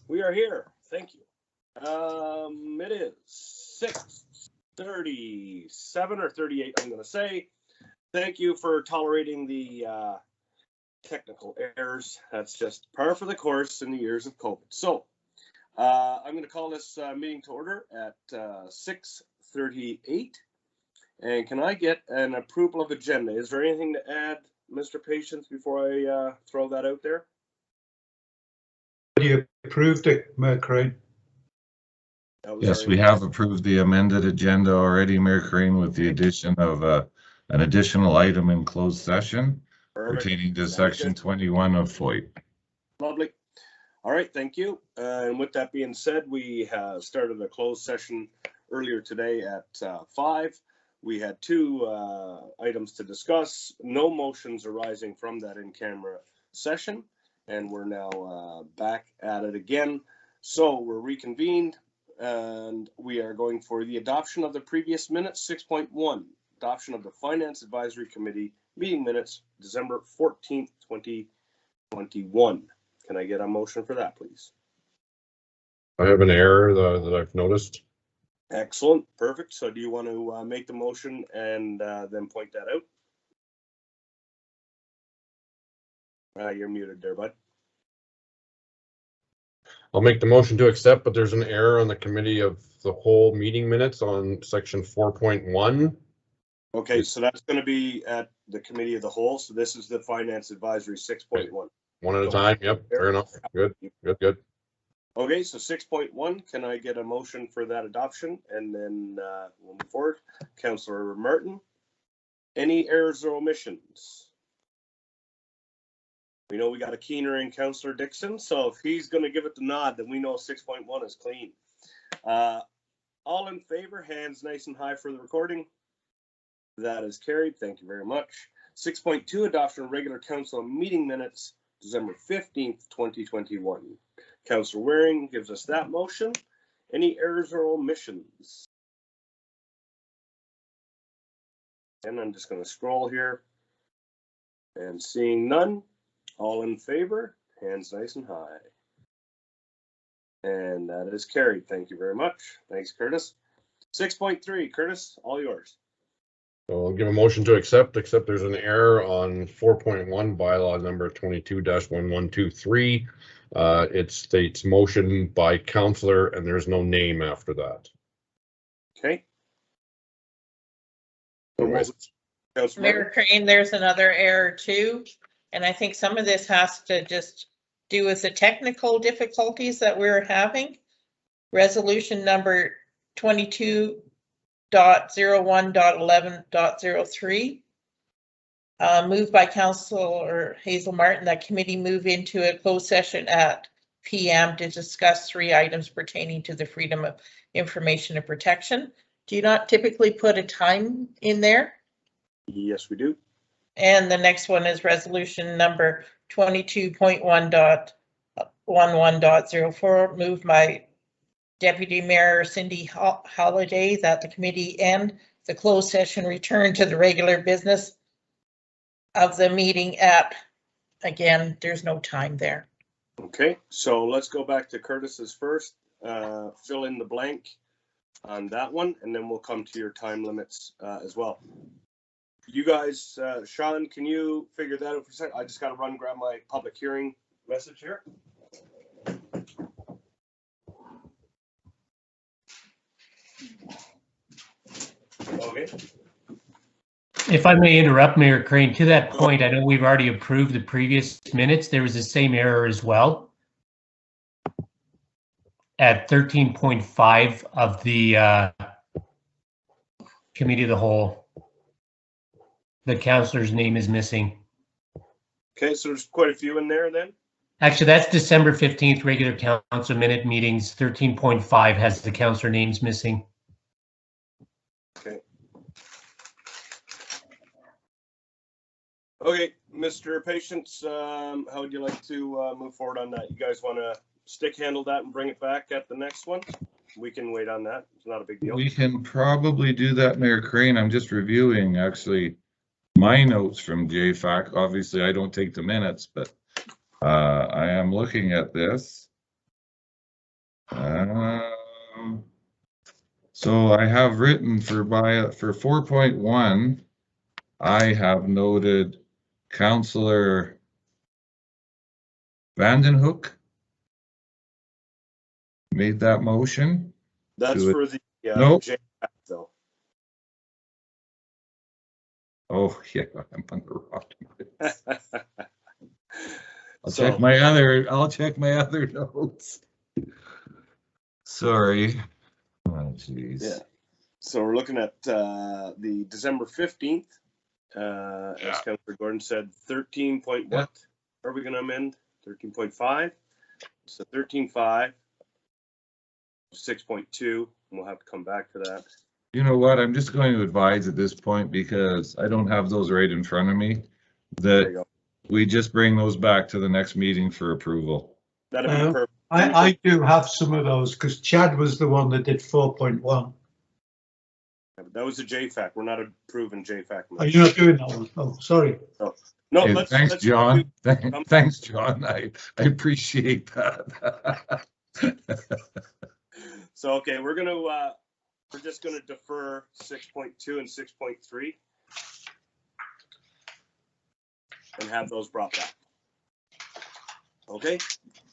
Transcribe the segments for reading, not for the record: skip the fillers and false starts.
We are here. Thank you. It is 6:37 or 38, I'm going to say. Thank you for tolerating the technical errors. That's just par for the course in the years of COVID. So I'm going to call this meeting to order at 6:38. And can I get an approval of agenda? Is there anything to add, Mr. Patience, before I throw that out there? You approved it, Mayor Crane. Yes, we have approved the amended agenda already, Mayor Crane, with the addition of an additional item in closed session pertaining to Section 21 of FOIP. Lovely. All right, thank you. And with that being said, we have started a closed session earlier today at 5. We had 2 items to discuss. No motions arising from that in-camera session. And we're now back at it again. So we're reconvened and we are going for the adoption of the previous minutes. 6.1, adoption of the Finance Advisory Committee meeting minutes, December 14th, 2021. Can I get a motion for that, please? I have an error that I've noticed. Excellent. Perfect. So do you want to make the motion and then point that out? You're muted there, bud. I'll make the motion to accept, but there's an error on the committee of the whole meeting minutes on section 4.1. Okay, so that's going to be at the committee of the whole. So this is the Finance Advisory 6.1. One at a time. Yep, fair enough. Good. Okay, so 6.1, can I get a motion for that adoption? And then we'll move forward. Councillor Martin, any errors or omissions? We know we got a keener in Councillor Dixon, so if he's going to give it the nod, then we know 6.1 is clean. All in favor, hands nice and high for the recording. That is carried. Thank you very much. 6.2, adoption of regular council meeting minutes, December 15th, 2021. Councillor Waring gives us that motion. Any errors or omissions? And I'm just going to scroll here. And seeing none, all in favor, hands nice and high. And that is carried. Thank you very much. Thanks, Curtis. 6.3, Curtis, all yours. So I'll give a motion to accept, except there's an error on 4.1 bylaw number 22-1123. It states motion by councillor and there's no name after that. Okay. Mayor Crane, there's another error too. And I think some of this has to just do with the technical difficulties that we're having. Resolution number 22.01.11.03. Moved by Councillor Hazel Martin that committee move into a closed session at PM to discuss 3 items pertaining to the freedom of information and protection. Do you not typically put a time in there? Yes, we do. And the next one is resolution number 22.1.11.04, moved by Deputy Mayor Cindy Holliday that the committee end the closed session return to the regular business of the meeting at, again, there's no time there. Okay, so let's go back to Curtis's first. Fill in the blank on that one, and then we'll come to your time limits as well. You guys, Sean, can you figure that out for a second? I just got to grab my public hearing message here. Okay. If I may interrupt, Mayor Crane, to that point, I know we've already approved the previous minutes. There was the same error as well at 13.5 of the committee of the whole. The councillor's name is missing. Okay, so there's quite a few in there then. Actually, that's December 15th regular council minute meetings. 13.5 has the councillor names missing. Okay. Okay, Mr. Patience, how would you like to move forward on that? You guys want to stick handle that and bring it back at the next one? We can wait on that. It's not a big deal. We can probably do that, Mayor Crane. I'm just reviewing actually my notes from JFAC. Obviously, I don't take the minutes, but I am looking at this. So I have written for 4.1, I have noted Councillor Vandenhoek made that motion. That's to for the Nope. JFAC though. Oh, yeah, I'm on the wrong list. I'll So- check my other notes. Sorry. Oh, jeez. Yeah. So we're looking at the December 15th. As Councillor Gordon said, 13 point what? Are we going to amend? 13.5. So 13.5, 6.2. We'll have to come back to that. You know what? I'm just going to advise at this point, because I don't have those right in front of me, There you that go. we just bring those back to the next meeting for approval. That'd be perfect. I do have some of those because Chad was the one that did 4.1. Yeah, but that was a JFAC. We're not approving JFAC. Are you not doing that one? Oh, sorry. No, Hey, let's. thanks, let's John. do- Thanks, John. I appreciate that. So, okay, we're just gonna defer 6.2 and 6.3 and have those brought back. Okay,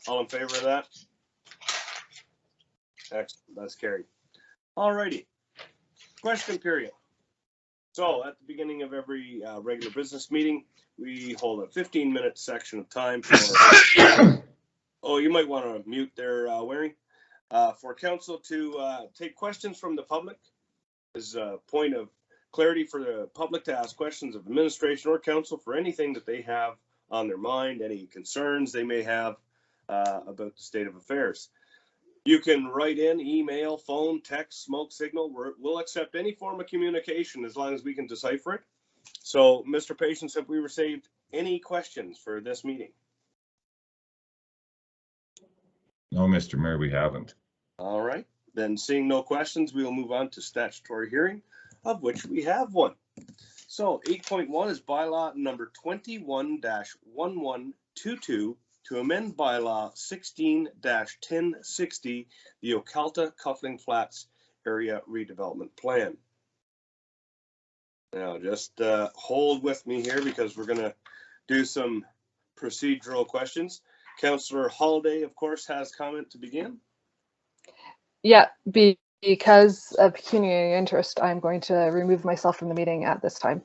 all in favor of that? Excellent, that's carried. All righty, question period. So at the beginning of every regular business meeting, we hold a 15-minute section of time for, oh, you might want to mute there, Waring. For council to take questions from the public as a point of clarity for the public to ask questions of administration or council for anything that they have on their mind, any concerns they may have about the state of affairs. You can write in, email, phone, text, smoke signal. We'll accept any form of communication as long as we can decipher it. So, Mr. Patience, have we received any questions for this meeting? No, Mr. Mayor, we haven't. All right, then seeing no questions, we will move on to statutory hearing, of which we have one. So 8.1 is bylaw number 21-1122 to amend bylaw 16-1060, the Ocalta Coupling Flats Area Redevelopment Plan. Now just hold with me here because we're gonna do some procedural questions. Councillor Holiday, of course, has comment to begin. Yeah, because of pecuniary interest, I'm going to remove myself from the meeting at this time.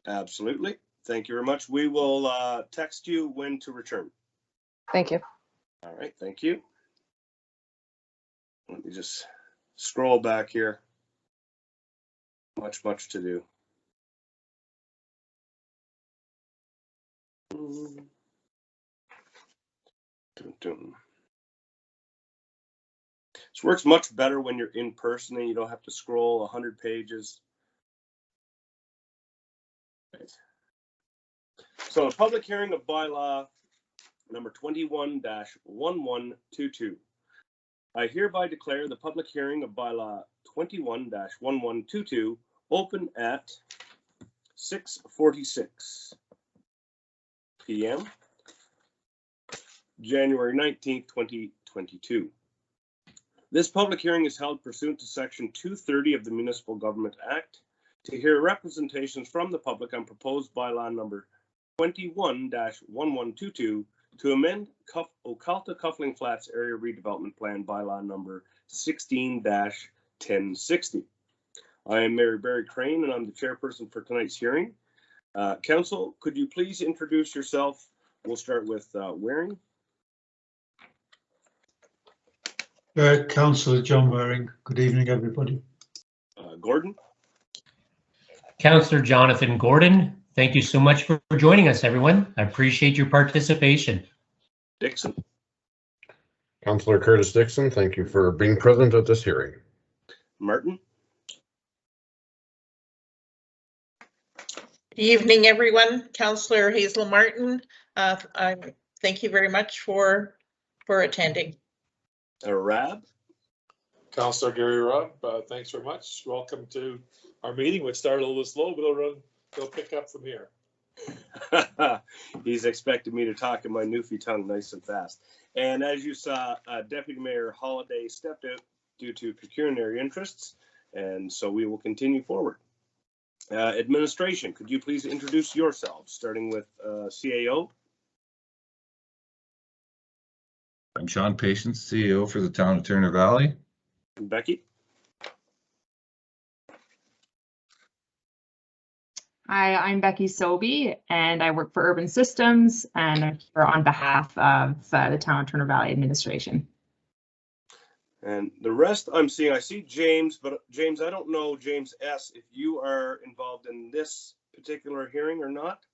Absolutely. Thank you very much. We will text you when to return. Thank you. All right, thank you. Let me just scroll back here. Much to do. This works much better when you're in person and you don't have to scroll 100 pages. Right. So, a public hearing of bylaw number 21-1122. I hereby declare the public hearing of bylaw 21-1122 open at 6:46 p.m. January 19th, 2022. This public hearing is held pursuant to Section 230 of the Municipal Government Act to hear representations from the public on proposed bylaw number 21-1122 to amend Ocalta Coupling Flats Area Redevelopment Plan bylaw number 16-1060. I am Mary Barry Crane and I'm the chairperson for tonight's hearing. Council, could you please introduce yourself? We'll start with Waring. Councillor John Waring. Good evening, everybody. Gordon. Councillor Jonathan Gordon, thank you so much for joining us, everyone. I appreciate your participation. Dixon. Councillor Curtis Dixon, thank you for being present at this hearing. Martin. Good evening, everyone. Councillor Hazel Martin, thank you very much for attending. Rab. Councillor Gary Rubb, thanks very much. Welcome to our meeting, which started a little slow, but it'll pick up from here. He's expected me to talk in my Newfie tongue nice and fast. And as you saw, Deputy Mayor Holliday stepped out due to pecuniary interests, and so we will continue forward. Administration, could you please introduce yourselves, starting with CAO? I'm Sean Patience, CEO for the town of Turner Valley. Becky? Hi, I'm Becky Sobey, and I work for Urban Systems, and I'm here on behalf of the town of Turner Valley administration. And the rest I'm seeing, I see James, but James, I don't know, James S., if you are involved in this particular hearing or not?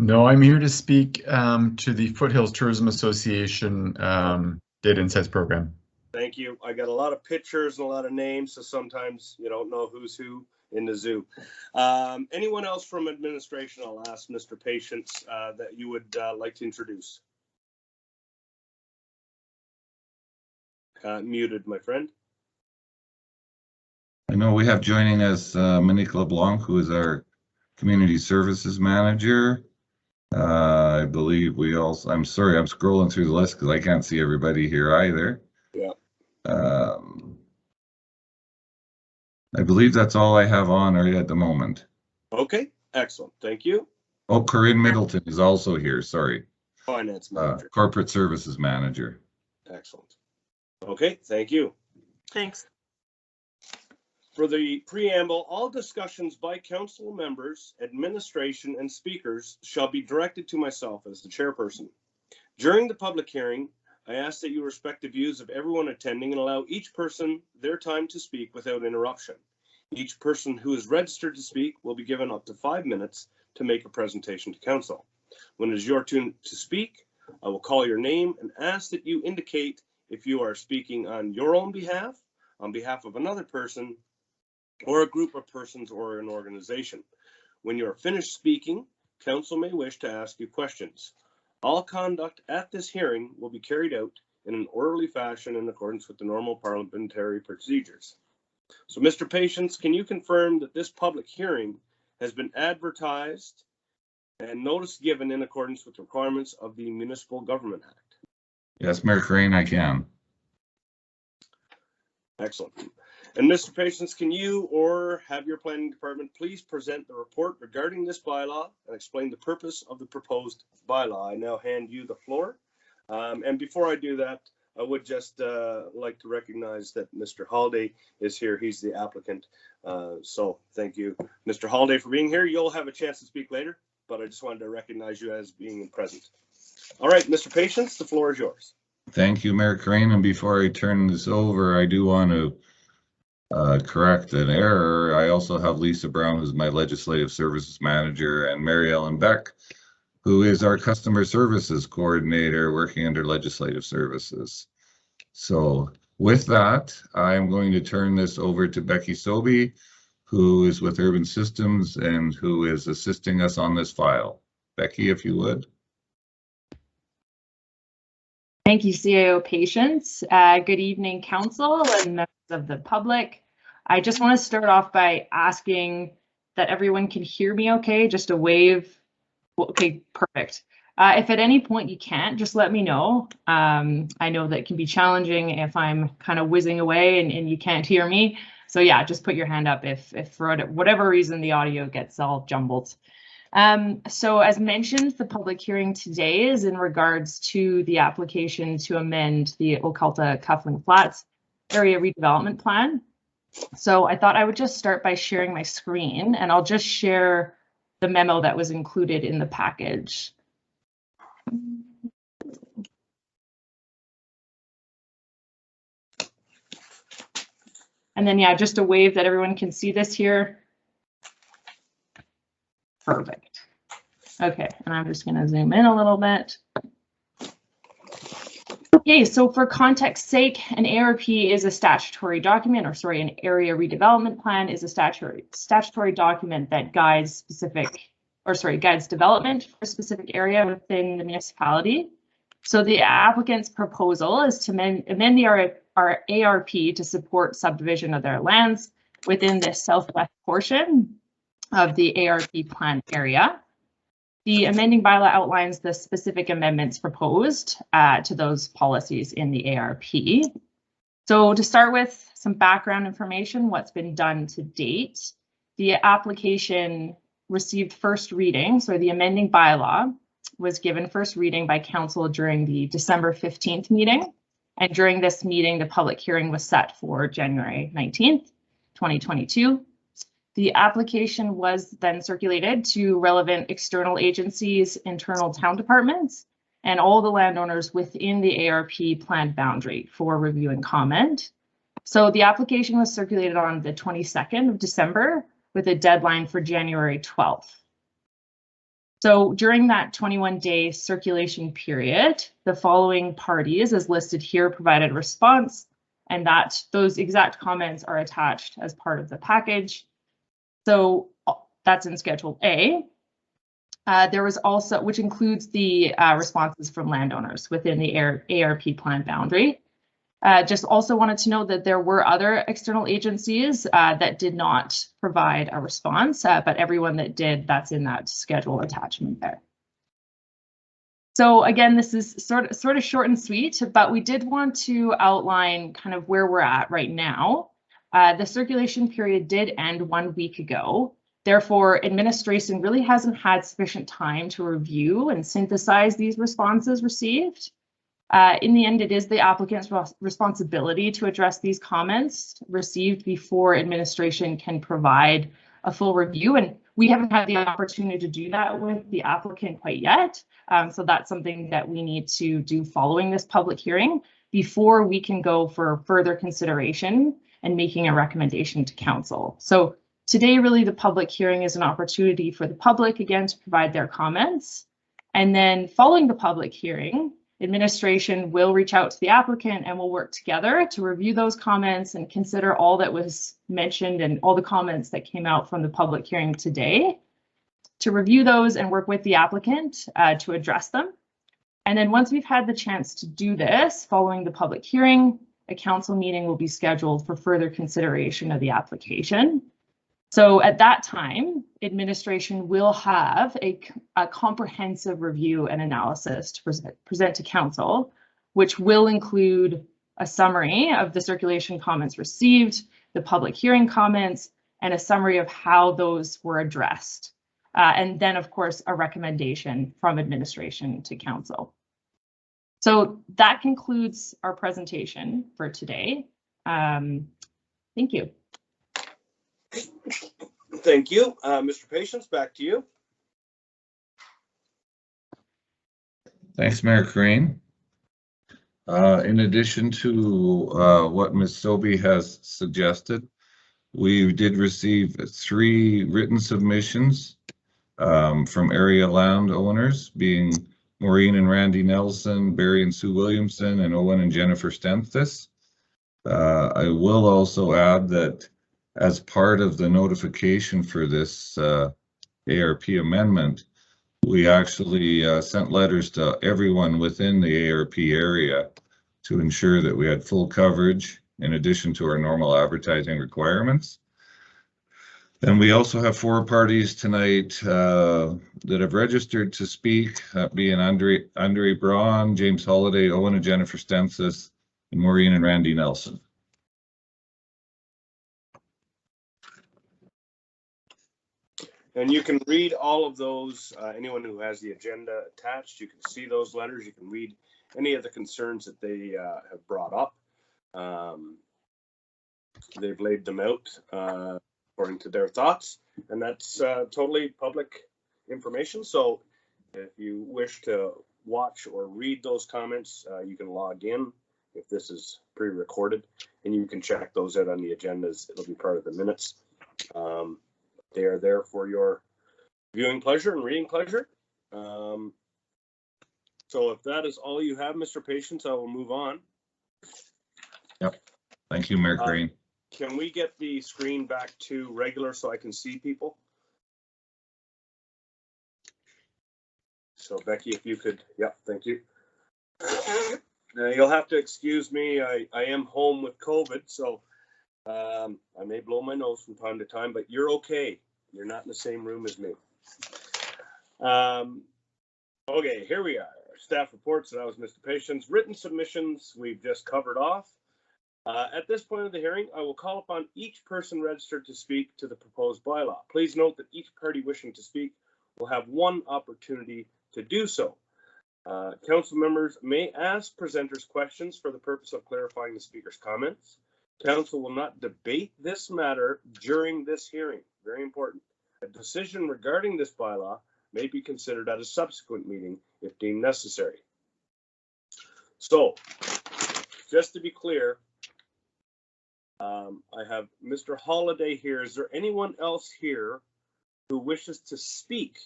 No, I'm here to speak to the Foothills Tourism Association Data Insights Program. Thank you. I got a lot of pictures and a lot of names, so sometimes you don't know who's who in the zoo. Anyone else from administration? I'll ask Mr. Patience that you would like to introduce. Muted, my friend. I know we have joining us Monique LeBlanc, who is our community services manager. I believe we also, I'm sorry, I'm scrolling through the list because I can't see everybody here either. Yeah. I believe that's all I have on right at the moment. Okay, excellent. Thank you. Oh, Corinne Middleton is also here, sorry. Finance manager. Corporate services manager. Excellent. Okay, thank you. Thanks. For the preamble, all discussions by council members, administration, and speakers shall be directed to myself as the chairperson. During the public hearing, I ask that you respect the views of everyone attending and allow each person their time to speak without interruption. Each person who is registered to speak will be given up to 5 minutes to make a presentation to council. When it is your turn to speak, I will call your name and ask that you indicate if you are speaking on your own behalf, on behalf of another person, or a group of persons or an organization. When you are finished speaking, council may wish to ask you questions. All conduct at this hearing will be carried out in an orderly fashion in accordance with the normal parliamentary procedures. So, Mr. Patience, can you confirm that this public hearing has been advertised and notice given in accordance with the requirements of the Municipal Government Act? Yes, Mayor Crane, I can. Excellent. And Mr. Patience, can you or have your planning department please present the report regarding this bylaw and explain the purpose of the proposed bylaw? I now hand you the floor. And before I do that, I would just like to recognize that Mr. Holliday is here. He's the applicant. So thank you, Mr. Holliday, for being here. You'll have a chance to speak later, but I just wanted to recognize you as being present. All right, Mr. Patience, the floor is yours. Thank you, Mayor Crane. And before I turn this over, I do want to correct an error. I also have Lisa Brown, who's my legislative services manager, and Mary Ellen Beck, who is our customer services coordinator working under legislative services. So with that, I'm going to turn this over to Becky Sobey, who is with Urban Systems and who is assisting us on this file. Becky, if you would. Thank you, CAO Patience. Good evening, council and members of the public. I just want to start off by asking that everyone can hear me okay, just a wave. Okay, perfect. If at any point you can't, just let me know. I know that it can be challenging if I'm kind of whizzing away and you can't hear me. So yeah, just put your hand up if for whatever reason the audio gets all jumbled. So as mentioned, the public hearing today is in regards to the application to amend the Oculta Cuffling Flats Area Redevelopment Plan. So I thought I would just start by sharing my screen, and I'll just share the memo that was included in the package. And then, yeah, just a wave that everyone can see this here. Perfect. Okay, and I'm just going to zoom in a little bit. Okay, so for context sake, an ARP is a statutory document, or sorry, an area redevelopment plan is a statutory document that guides guides development for a specific area within the municipality. So the applicant's proposal is to amend our ARP to support subdivision of their lands within the southwest portion of the ARP plan area. The amending bylaw outlines the specific amendments proposed to those policies in the ARP. So to start with some background information, what's been done to date. The application received first reading, so the amending bylaw was given first reading by council during the December 15th meeting. And during this meeting, the public hearing was set for January 19th, 2022. The application was then circulated to relevant external agencies, internal town departments, and all the landowners within the ARP planned boundary for review and comment. So the application was circulated on the 22nd of December with a deadline for January 12th. So during that 21-day circulation period, the following parties as listed here provided a response, and that those exact comments are attached as part of the package. So that's in Schedule A. There was also, which includes the responses from landowners within the ARP plan boundary. Just also wanted to note that there were other external agencies that did not provide a response, but everyone that did, that's in that schedule attachment there. So again, this is sort of short and sweet, but we did want to outline kind of where we're at right now. The circulation period did end 1 week ago. Therefore, administration really hasn't had sufficient time to review and synthesize these responses received. In the end, it is the applicant's responsibility to address these comments received before administration can provide a full review. And we haven't had the opportunity to do that with the applicant quite yet. So that's something that we need to do following this public hearing before we can go for further consideration and making a recommendation to council. So today, really, the public hearing is an opportunity for the public, again, to provide their comments. And then following the public hearing, administration will reach out to the applicant and we'll work together to review those comments and consider all that was mentioned and all the comments that came out from the public hearing today, to review those and work with the applicant to address them. And then once we've had the chance to do this, following the public hearing, a council meeting will be scheduled for further consideration of the application. So at that time, administration will have a comprehensive review and analysis to present to council, which will include a summary of the circulation comments received, the public hearing comments, and a summary of how those were addressed. And then, of course, a recommendation from administration to council. So that concludes our presentation for today. Thank you. Thank you. Mr. Patience, back to you. Thanks, Mayor Crane. In addition to what Ms. Sobey has suggested, we did receive 3 written submissions from area landowners, being Maureen and Randy Nelson, Barry and Sue Williamson, and Owen and Jennifer Stenthis. I will also add that as part of the notification for this ARP amendment, we actually sent letters to everyone within the ARP area to ensure that we had full coverage in addition to our normal advertising requirements. And we also have 4 parties tonight that have registered to speak, being Andre Braun, James Holliday, Owen and Jennifer Stenthis, and Maureen and Randy Nelson. And you can read all of those, anyone who has the agenda attached, you can see those letters, you can read any of the concerns that they have brought up. They've laid them out according to their thoughts, and that's totally public information. So if you wish to watch or read those comments, you can log in if this is pre-recorded, and you can check those out on the agendas. It'll be part of the minutes. They are there for your viewing pleasure and reading pleasure. So if that is all you have, Mr. Patience, I will move on. Yep. Thank you, Mayor Crane. Can we get the screen back to regular so I can see people? So Becky, if you could, yep, thank you. Now you'll have to excuse me. I am home with COVID, so I may blow my nose from time to time, but you're okay. You're not in the same room as me. Okay, here we are. Staff reports, that was Mr. Patience. Written submissions, we've just covered off. At this point of the hearing, I will call upon each person registered to speak to the proposed bylaw. Please note that each party wishing to speak will have one opportunity to do so. Council members may ask presenters questions for the purpose of clarifying the speaker's comments. Council will not debate this matter during this hearing. Very important. A decision regarding this bylaw may be considered at a subsequent meeting if deemed necessary. So, just to be clear, I have Mr. Holliday here. Is there anyone else here who wishes to speak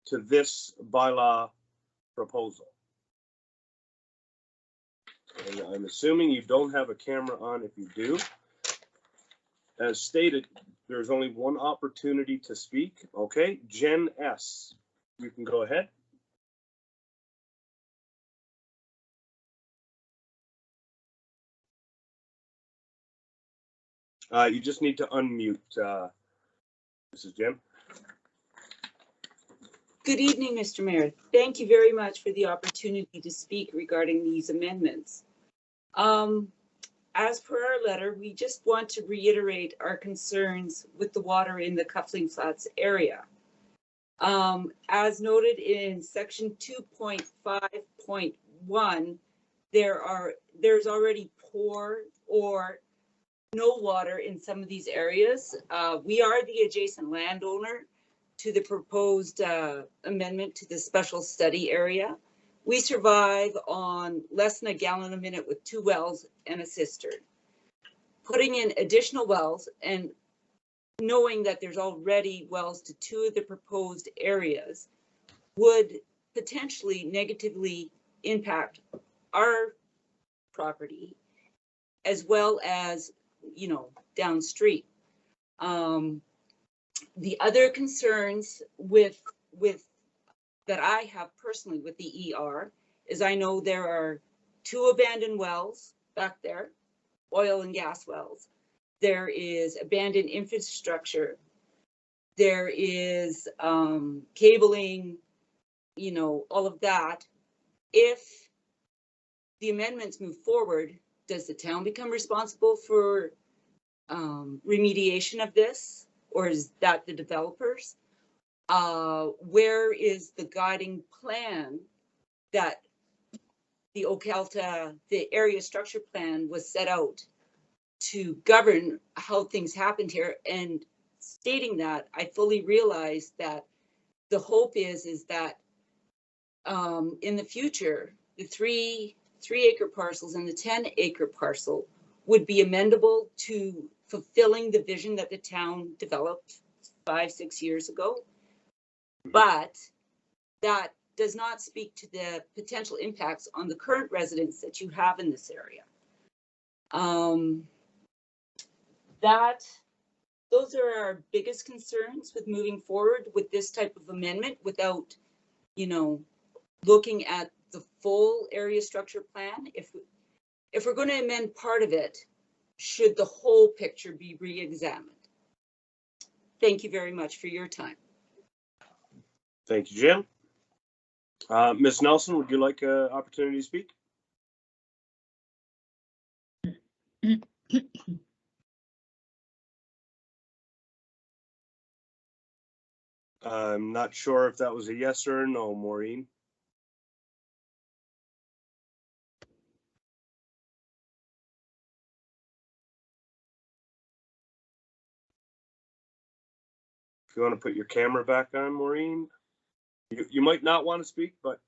to this bylaw proposal? And I'm assuming you don't have a camera on. If you do, as stated, there's only one opportunity to speak. Okay, Jen S., you can go ahead. You just need to unmute, Mrs. Jen. Good evening, Mr. Mayor. Thank you very much for the opportunity to speak regarding these amendments. As per our letter, we just want to reiterate our concerns with the water in the Coupling Flats area. As noted in section 2.5.1, there's already poor or no water in some of these areas. We are the adjacent landowner to the proposed amendment to the special study area. We survive on less than a gallon a minute with 2 wells and a cistern. Putting in additional wells and knowing that there's already wells to 2 of the proposed areas would potentially negatively impact our property as well as, you know, downstream. The other concerns with that I have personally with the ER is I know there are 2 abandoned wells back there, oil and gas wells. There is abandoned infrastructure. There is cabling, you know, all of that. If the amendments move forward, does the town become responsible for remediation of this, or is that the developers? Where is the guiding plan that the OCALTA, the area structure plan, was set out to govern how things happened here? And stating that, I fully realize that the hope is that in the future, the three acre parcels and the 10-acre parcel would be amendable to fulfilling the vision that the town developed 5-6 years ago. But that does not speak to the potential impacts on the current residents that you have in this area. Those are our biggest concerns with moving forward with this type of amendment without, you know, looking at the full area structure plan. If we're going to amend part of it, should the whole picture be re-examined? Thank you very much for your time. Thank you, Jim. Ms. Nelson, would you like an opportunity to speak? I'm not sure if that was a yes or a no, Maureen. If you want to put your camera back on, Maureen, you might not want to speak, but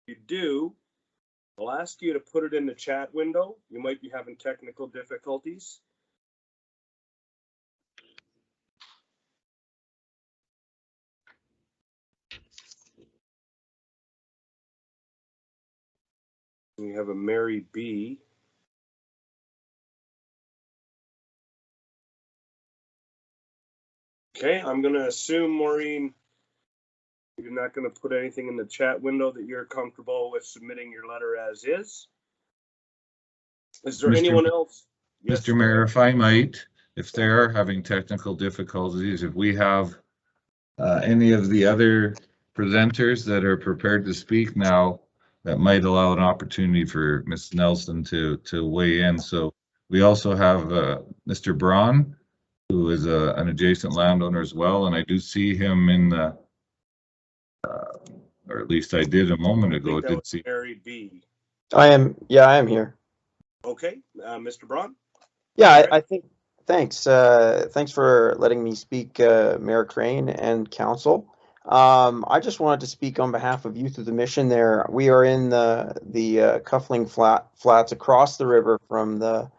if you do, I'll ask you to put it in the chat window. You might be having technical difficulties. We have a Mary B. Okay, I'm going to assume, Maureen, you're not going to put anything in the chat window, that you're comfortable with submitting your letter as is. Is there anyone else? Yes, Mr. Mayor, if I might, if they're having technical difficulties, if we have any of the other presenters that are prepared to speak now, that might allow an opportunity for Ms. Nelson to weigh in. So we also have Mr. Braun, who is an adjacent landowner as well, and I do see him in the, or at least I did a moment ago. Did see Mary B. I am here. Okay, Mr. Braun. Yeah, I think, thanks. Thanks for letting me speak, Mayor Crane and council. I just wanted to speak on behalf of Youth of the Mission there. We are in the Cuffling Flats across the river from the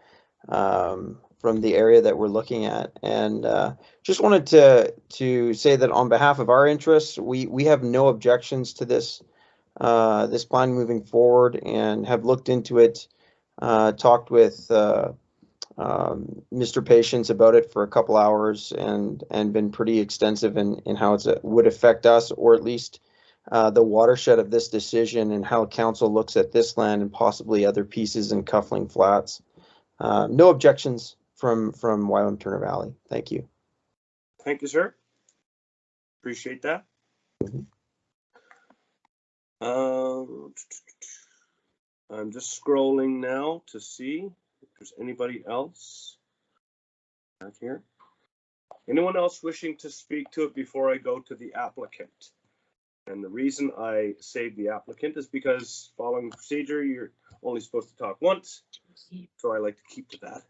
area that we're looking at. And just wanted to say that on behalf of our interests, we have no objections to this plan moving forward, and have looked into it, talked with Mr. Patience about it for a couple hours, and been pretty extensive in how it would affect us, or at least the watershed of this decision, and how council looks at this land and possibly other pieces in Cuffling Flats. No objections from Wylam-Turner Valley. Thank you. Thank you, sir. Appreciate that. I'm just scrolling now to see if there's anybody else out here. Anyone else wishing to speak to it before I go to the applicant? And the reason I save the applicant is because following procedure, you're only supposed to talk once. So I like to keep to that.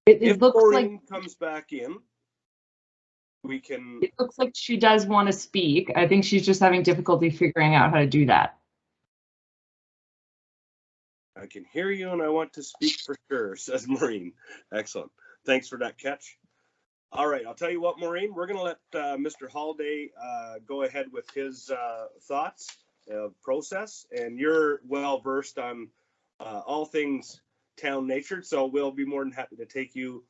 It looks Maureen like comes back in, we can. it looks like she does want to speak. I think she's just having difficulty figuring out how to do that. I can hear you and I want to speak for sure, says Maureen. Excellent. Thanks for that catch. All right, I'll tell you what, Maureen, we're going to let Mr. Holiday go ahead with his thoughts, process, and you're well versed on all things town natured, so we'll be more than happy to take you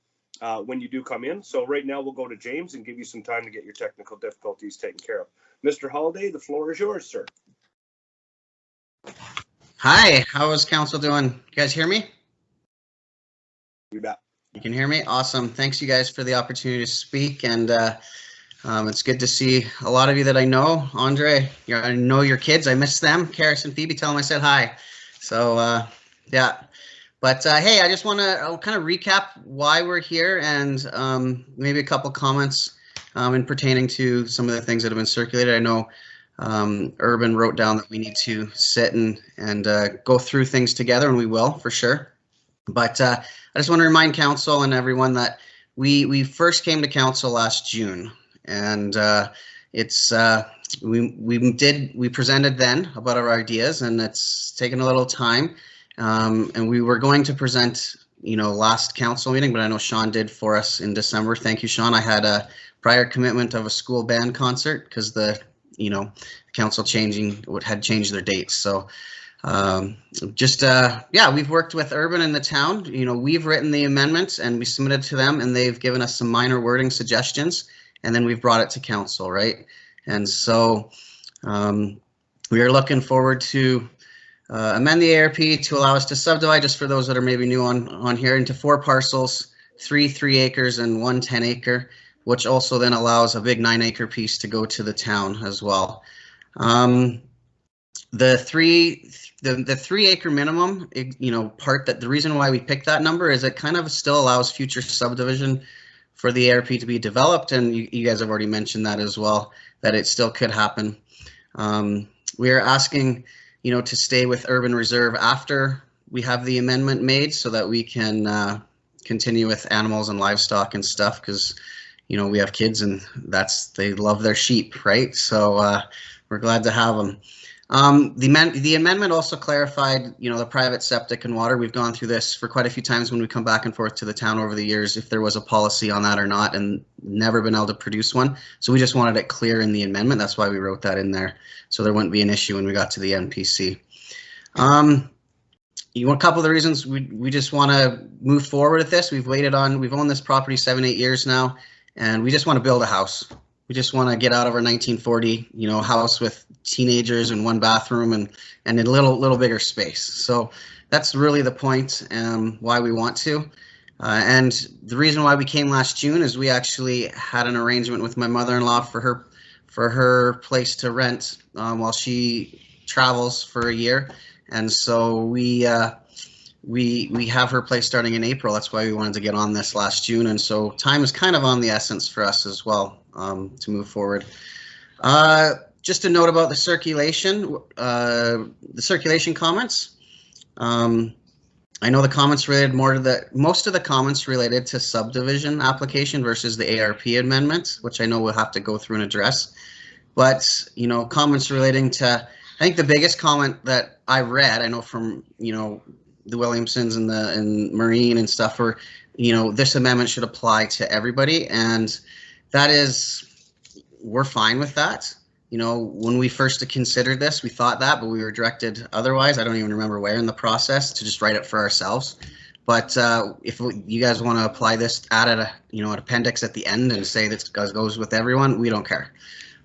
when you do come in. So right now we'll go to James and give you some time to get your technical difficulties taken care of. Mr. Holiday, the floor is yours, sir. Hi, how is council doing? You guys hear me? You bet. You can hear me? Awesome. Thanks you guys for the opportunity to speak, and it's good to see a lot of you that I know. Andre, I know your kids. I miss them. Karis and Phoebe, tell them I said hi. So yeah, but hey, I just want to kind of recap why we're here, and maybe a couple comments in pertaining to some of the things that have been circulated. I know Urban wrote down that we need to sit and go through things together, and we will for sure. But I just want to remind council and everyone that we first came to council last June, and we presented then about our ideas, and it's taken a little time, and we were going to present, last council meeting, but I know Sean did for us in December. Thank you, Sean. I had a prior commitment of a school band concert because the council had changed their dates. So yeah, we've worked with Urban in the town. We've written the amendments and we submitted to them, and they've given us some minor wording suggestions, and then we've brought it to council, right? And so we are looking forward to amend the ARP to allow us to subdivide, just for those that are maybe new on here, into 4 parcels, 3 3-acres and 1 10-acre, which also then allows a big 9-acre piece to go to the town as well. The 3-acre minimum, part that the reason why we picked that number is it kind of still allows future subdivision for the ARP to be developed, and you guys have already mentioned that as well, that it still could happen. We are asking, to stay with urban reserve after we have the amendment made, so that we can continue with animals and livestock and stuff, because we have kids and they love their sheep, right? So we're glad to have them. The amendment also clarified, the private septic and water. We've gone through this for quite a few times when we come back and forth to the town over the years, if there was a policy on that or not, and never been able to produce one. So we just wanted it clear in the amendment. That's why we wrote that in there, so there wouldn't be an issue when we got to the NPC. A couple of the reasons we just want to move forward with this. We've owned this property 7-8 years now, and we just want to build a house. We just want to get out of our 1940, house with teenagers and 1 bathroom and a little bigger space. So that's really the point, why we want to. And the reason why we came last June is we actually had an arrangement with my mother-in-law for her place to rent while she travels for a year, and so we have her place starting in April. That's why we wanted to get on this last June, and so time is kind of on the essence for us as well to move forward. Just a note about the circulation comments. I know the comments related more to most of the comments related to subdivision application versus the ARP amendment, which I know we'll have to go through and address. But, you know, comments relating to, I think the biggest comment that I read, I know from, you know, the Williamsons and Marine and stuff, were, you know, this amendment should apply to everybody. And that is, we're fine with that. You know, when we first considered this, we thought that, but we were directed otherwise. I don't even remember where in the process to just write it for ourselves. But if you guys want to apply this, add an appendix at the end and say that goes with everyone, we don't care,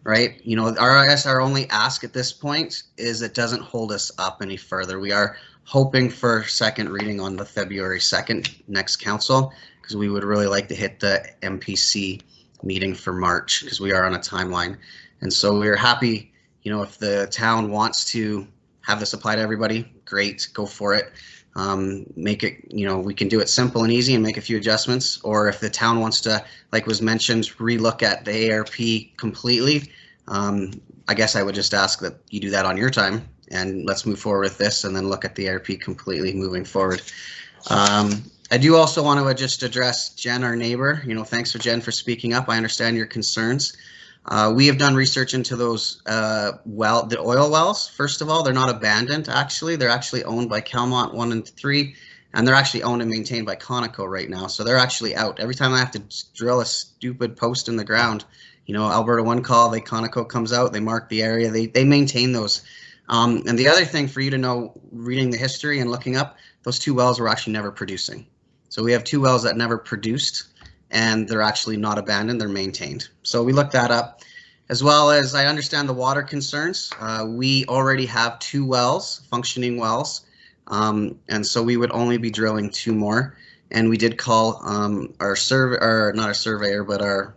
right? You know, our only ask at this point is it doesn't hold us up any further. We are hoping for second reading on the February 2nd next council, because we would really like to hit the MPC meeting for March, because we are on a timeline. And so we're happy, you know, if the town wants to have this apply to everybody, great, go for it. Make it, you know, we can do it simple and easy and make a few adjustments. Or if the town wants to, like was mentioned, relook at the ARP completely, I guess I would just ask that you do that on your time, and let's move forward with this and then look at the ARP completely moving forward. I do also want to just address Jen, our neighbor. You know, thanks for Jen for speaking up. I understand your concerns. We have done research into those the oil wells. First of all, they're not abandoned, actually. They're actually owned by Calmont 1 and 3, and they're actually owned and maintained by Conoco right now. So they're actually out. Every time I have to drill a stupid post in the ground, you know, Alberta One Call, Conoco comes out, they mark the area, they maintain those. And the other thing for you to know, reading the history and looking up, those 2 wells were actually never producing. So we have 2 wells that never produced, and they're actually not abandoned, they're maintained. So we looked that up, as well as I understand the water concerns. We already have 2 wells, functioning wells, and so we would only be drilling 2 more. And we did call our not a surveyor, but our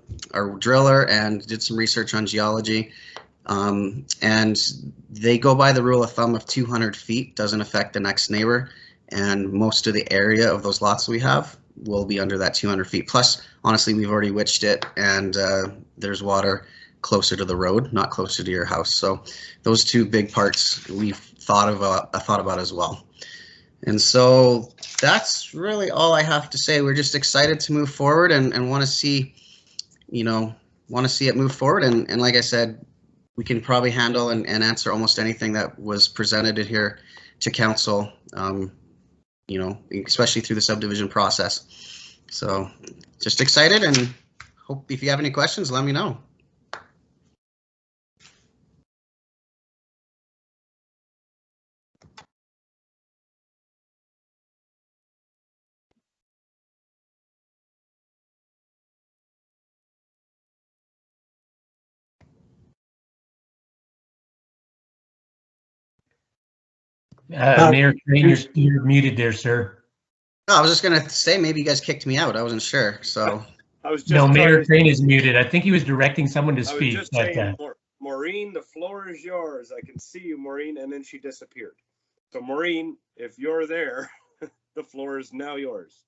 driller, and did some research on geology. And they go by the rule of thumb of 200 feet, doesn't affect the next neighbor. And most of the area of those lots we have will be under that 200 feet. Plus, honestly, we've already witched it, and there's water closer to the road, not closer to your house. So those 2 big parts we've thought about as well. And so that's really all I have to say. We're just excited to move forward and want to see, you know, it move forward. And like I said, we can probably handle and answer almost anything that was presented here to council, you know, especially through the subdivision process. So just excited, and hope if you have any questions, let me know. Mayor Crane, you're muted there, sir. No, I was just gonna say maybe you guys kicked me out. I wasn't sure, so. No, Mayor Crane is muted. I think he was directing someone to speak. I was just saying, Maureen, the floor is yours. I can see you, Maureen, and then she disappeared. So Maureen, if you're there, the floor is now yours.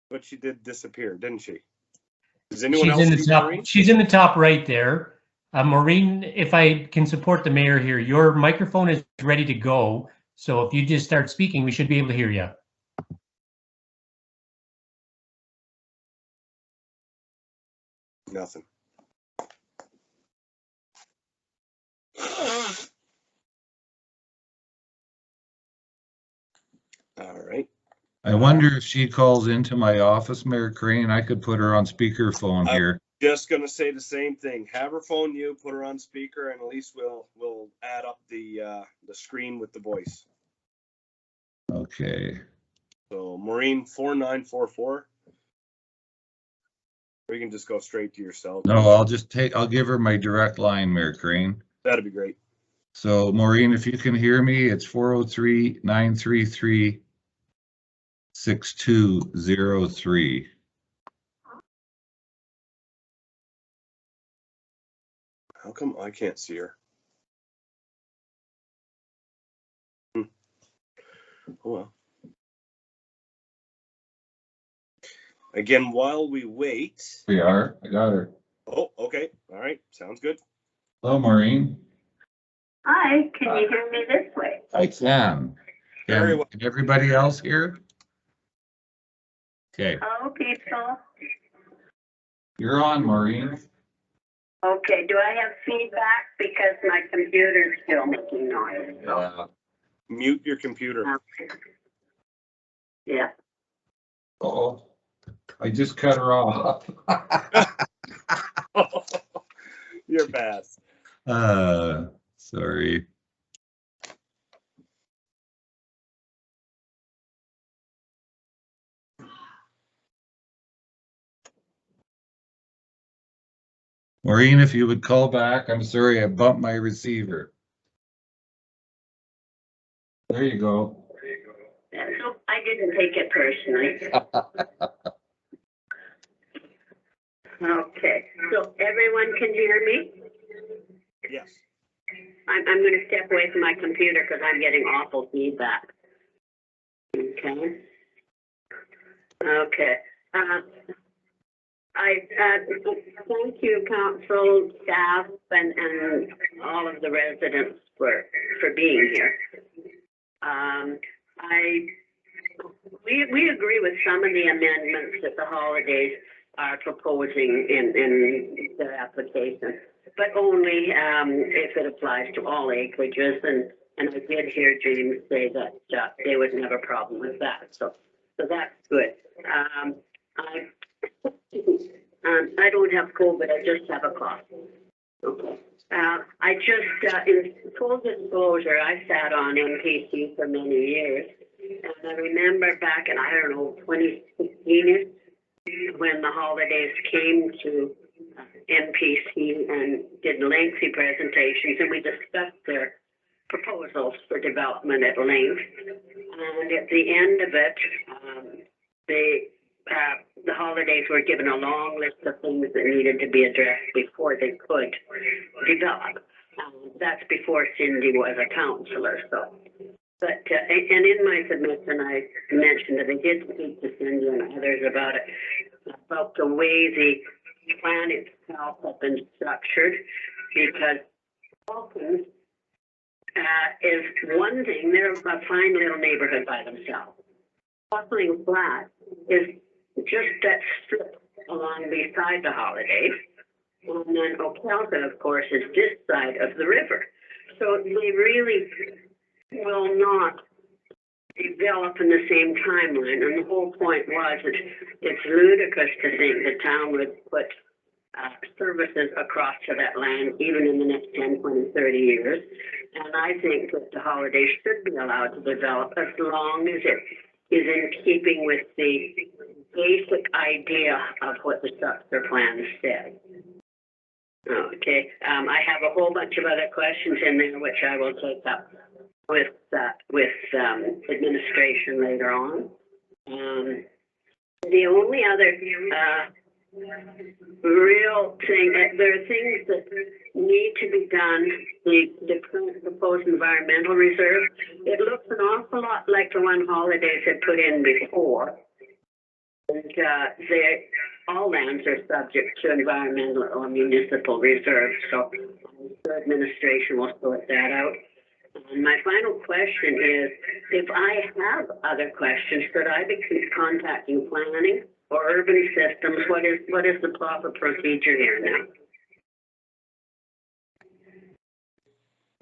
But she did disappear, didn't she? Does anyone else see Maureen? She's in the top right there. Maureen, if I can support the mayor here, your microphone is ready to go. So if you just start speaking, we should be able to hear you. Nothing. All right. I wonder if she calls into my office, Mayor Crane. I could put her on speakerphone here. Just gonna say the same thing. Have her phone you, put her on speaker, and at least we'll add up the screen with the voice. Okay. So Maureen 4944. Or you can just go straight to your cell. No, I'll give her my direct line, Mayor Crane. That'd be great. So Maureen, if you can hear me, it's 403-933-6966. 6203. How come I can't see her? Oh well. Again, while we wait. We are. I got her. Oh, okay. All right. Sounds good. Hello, Maureen. Hi, can you hear me this way? I can. Very well. Can everybody else hear? Okay. Hello, people. You're on, Maureen. Okay, do I have feedback because my computer's still making noise? Mute your computer. Yeah. Oh, I just cut her off. You're bad. Sorry. Maureen, if you would call back, I'm sorry, I bumped my receiver. There you go. So I didn't take it personally. Okay, so everyone can hear me? Yes. I'm going to step away from my computer because I'm getting awful feedback. Okay. Okay. Thank you, council, staff, and all of the residents for being here. We agree with some of the amendments that the Holidays are proposing in their application, but only if it applies to all acreages. And I did hear James say that they wouldn't have a problem with that. So that's good. I don't have COVID, I just have a cough. Okay. I just, in full disclosure, I sat on MPC for many years. And I remember back in, 2016, when the Holidays came to MPC and did lengthy presentations, and we discussed their proposals for development at length. And at the end of it, the Holidays were given a long list of things that needed to be addressed before they could develop. That's before Cindy was a councillor. So, but and in my submission, I mentioned that I did speak to Cindy and others about it, about the way the plan itself has been structured, because Falcons is one thing. They're a fine little neighborhood by themselves. Buckling Flat is just that strip along beside the Holidays. And then Ocalta, of course, is this side of the river. So they really will not develop in the same timeline. And the whole point was that it's ludicrous to think the town would put services across to that land even in the next 10, 20, 30 years. And I think that the Holidays should be allowed to develop as long as it is in keeping with the basic idea of what the structure plan said. Okay, I have a whole bunch of other questions in there which I will take up with administration later on. The only other real thing, there are things that need to be done. The current proposed environmental reserve, it looks an awful lot like the one Holidays had put in before. And all lands are subject to environmental or municipal reserves, so the administration will sort that out. And my final question is, if I have other questions, should I be contacting planning or urban systems? What is the proper procedure here now?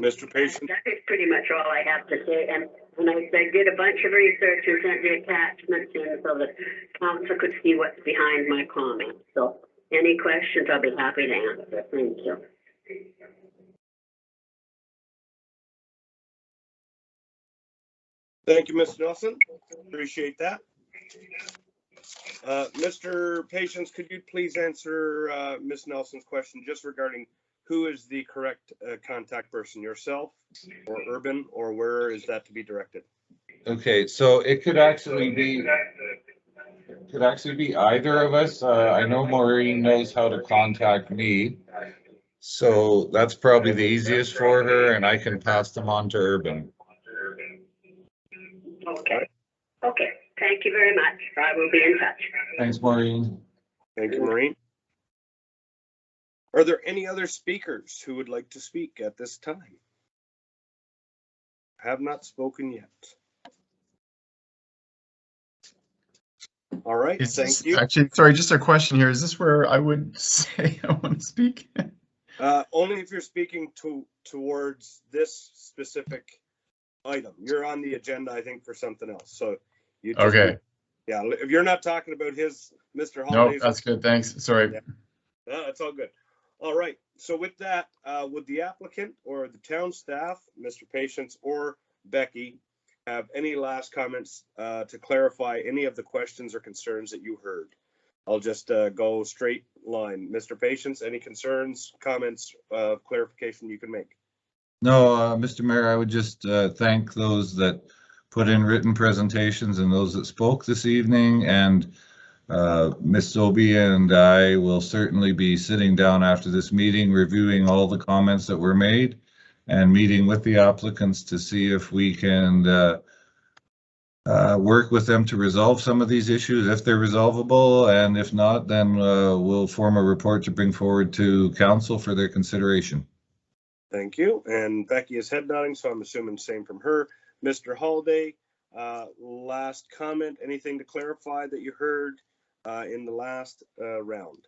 Mr. Patient. That is pretty much all I have to say. And I did a bunch of research and sent the attachments in so that council could see what's behind my comments. So any questions, I'll be happy to answer. Thank you. Thank you, Ms. Nelson. Appreciate that. Mr. Patience, could you please answer Ms. Nelson's question just regarding who is the correct contact person, yourself or urban, or where is that to be directed? Okay, so it could actually be either of us. I know Maureen knows how to contact me. So that's probably the easiest for her, and I can pass them on to Urban. Okay. Okay. Thank you very much. I will be in touch. Thanks, Maureen. Thank you, Maureen. Are there any other speakers who would like to speak at this time? Have not spoken yet. All right, thank you. Actually, sorry, just a question here. Is this where I would say I want to speak? Only if you're speaking towards this specific item. You're on the agenda, I think, for something else. So you just, Okay. Yeah, if you're not talking about Mr. No, Holiday's. that's good. Thanks. Sorry. Yeah. No, that's all good. All right. So with that, would the applicant or the town staff, Mr. Patience or Becky, have any last comments to clarify any of the questions or concerns that you heard? I'll just go straight line. Mr. Patience, any concerns, comments, clarification you can make? No, Mr. Mayor, I would just thank those that put in written presentations and those that spoke this evening. And Ms. Sobey and I will certainly be sitting down after this meeting, reviewing all the comments that were made and meeting with the applicants to see if we can work with them to resolve some of these issues if they're resolvable, and if not, then we'll form a report to bring forward to council for their consideration. Thank you. And Becky is head nodding, so I'm assuming same from her. Mr. Holiday, last comment, anything to clarify that you heard in the last round?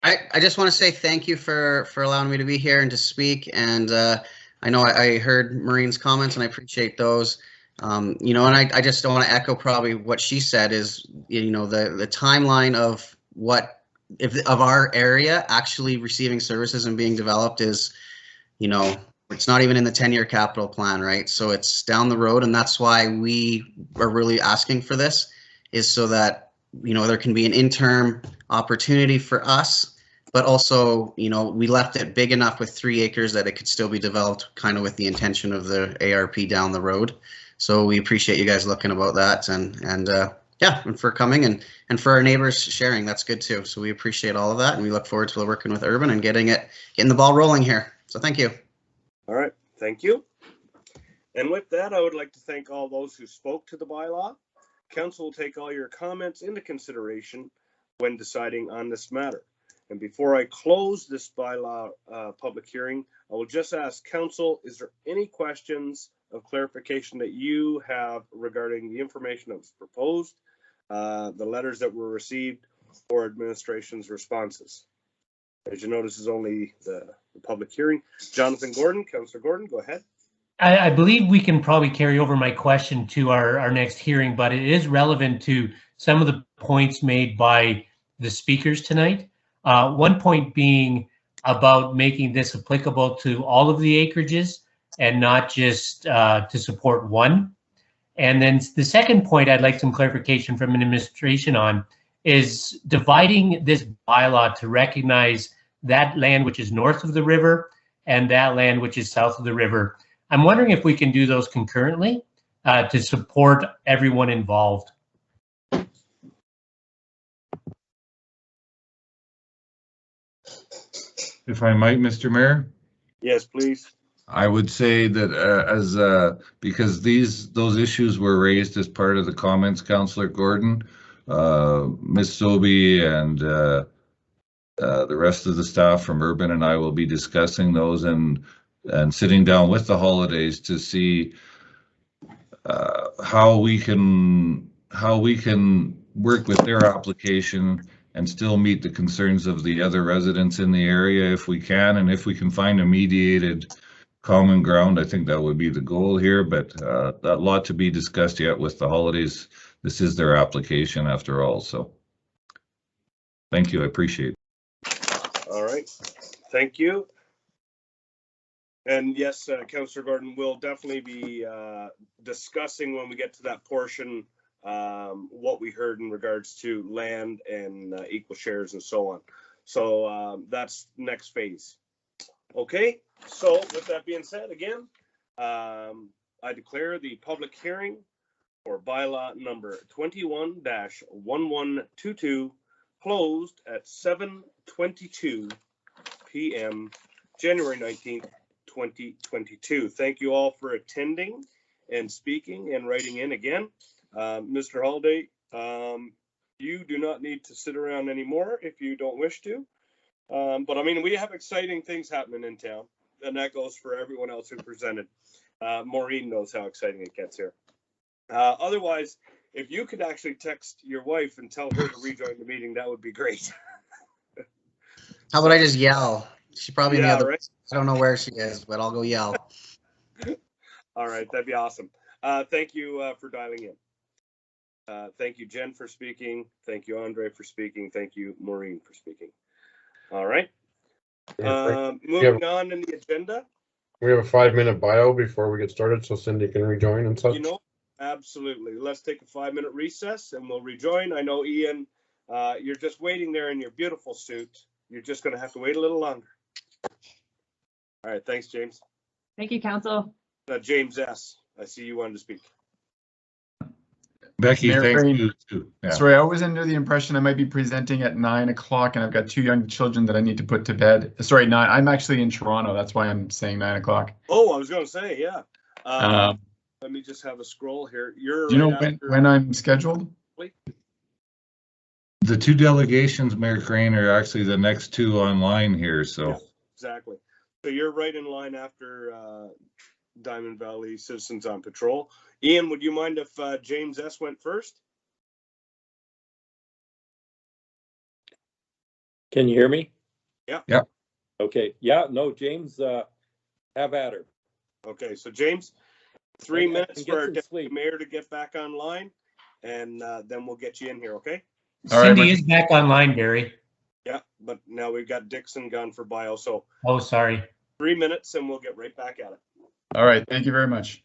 I just want to say thank you for allowing me to be here and to speak. And I know I heard Maureen's comments and I appreciate those. You know, and I just don't want to echo probably what she said is, you know, the timeline of of our area actually receiving services and being developed is, you know, it's not even in the 10-year capital plan, right? So it's down the road, and that's why we are really asking for this, is so that, you know, there can be an interim opportunity for us, but also, you know, we left it big enough with 3 acres that it could still be developed kind of with the intention of the ARP down the road. So we appreciate you guys looking about that, and yeah, and for coming and for our neighbors sharing, that's good too. So we appreciate all of that, and we look forward to working with Urban and getting the ball rolling here. So thank you. All right, thank you. And with that, I would like to thank all those who spoke to the bylaw. Council will take all your comments into consideration when deciding on this matter. And before I close this bylaw public hearing, I will just ask council, is there any questions of clarification that you have regarding the information that was proposed, the letters that were received, or administration's responses? As you notice, is only the public hearing. Jonathan Gordon, Councillor Gordon, go ahead. I believe we can probably carry over my question to our next hearing, but it is relevant to some of the points made by the speakers tonight. One point being about making this applicable to all of the acreages and not just to support one. And then the second point I'd like some clarification from administration on is dividing this bylaw to recognize that land which is north of the river and that land which is south of the river. I'm wondering if we can do those concurrently to support everyone involved. If I might, Mr. Mayor? Yes, please. I would say that because those issues were raised as part of the comments, Councillor Gordon, Ms. Sobey and the rest of the staff from Urban and I will be discussing those and sitting down with the Holidays to see how we can work with their application and still meet the concerns of the other residents in the area if we can, and if we can find a mediated common ground. I think that would be the goal here, but a lot to be discussed yet with the Holidays. This is their application after all, so thank you, I appreciate it. All right, thank you. And yes, Councillor Gordon, will definitely be discussing when we get to that portion what we heard in regards to land and equal shares and so on. So that's next phase. Okay, so with that being said, again, I I declare the public hearing for bylaw number 21-1122 closed at 7:22 p.m. January 19th, 2022. Thank you all for attending and speaking and writing in again. Mr. Holiday, you do not need to sit around anymore if you don't wish to. But I mean, we have exciting things happening in town, and that goes for everyone else who presented. Maureen knows how exciting it gets here. Otherwise, if you could actually text your wife and tell her to rejoin the meeting, that would be great. How about I just yell? She's probably in the other. Right? I don't know where she is, but I'll go yell. All right, that'd be awesome. Thank you for dialing in. Thank you, Jen, for speaking. Thank you, Andre, for speaking. Thank you, Maureen, for speaking. All right. Moving on in the agenda. We have a 5-minute bio before we get started, so Cindy can rejoin and such. You know, absolutely. Let's take a 5-minute recess and we'll rejoin. I know, Ian, you're just waiting there in your beautiful suit. You're just going to have to wait a little longer. All right. Thanks, James. Thank you, Council. James S., I see you wanted to speak. Becky, Mayor thank Crane, you too. Yeah. Sorry, I was under the impression I might be presenting at 9 o'clock, and I've got 2 young children that I need to put to bed. Sorry, 9. I'm actually in Toronto. That's why I'm saying 9 o'clock. Oh, I was going to say, yeah. Let me just have a scroll here. You're Do you right know when I'm scheduled? The 2 delegations, Mayor Crane, are actually the next 2 online here. So yeah, exactly. So you're right in line after Diamond Valley Citizens on Patrol. Ian, would you mind if James S. went first? Can you hear me? Yeah. Yeah. Okay. Yeah, no, James, have at her. Okay, so James, 3 minutes for our deputy sleep. mayor to get back online, and then we'll get you in here, okay? Cindy is back online, Barry. Yeah, but now we've got Dixon gone for bio, so. Oh, sorry. 3 minutes and we'll get right back at it. All right. Thank you very much.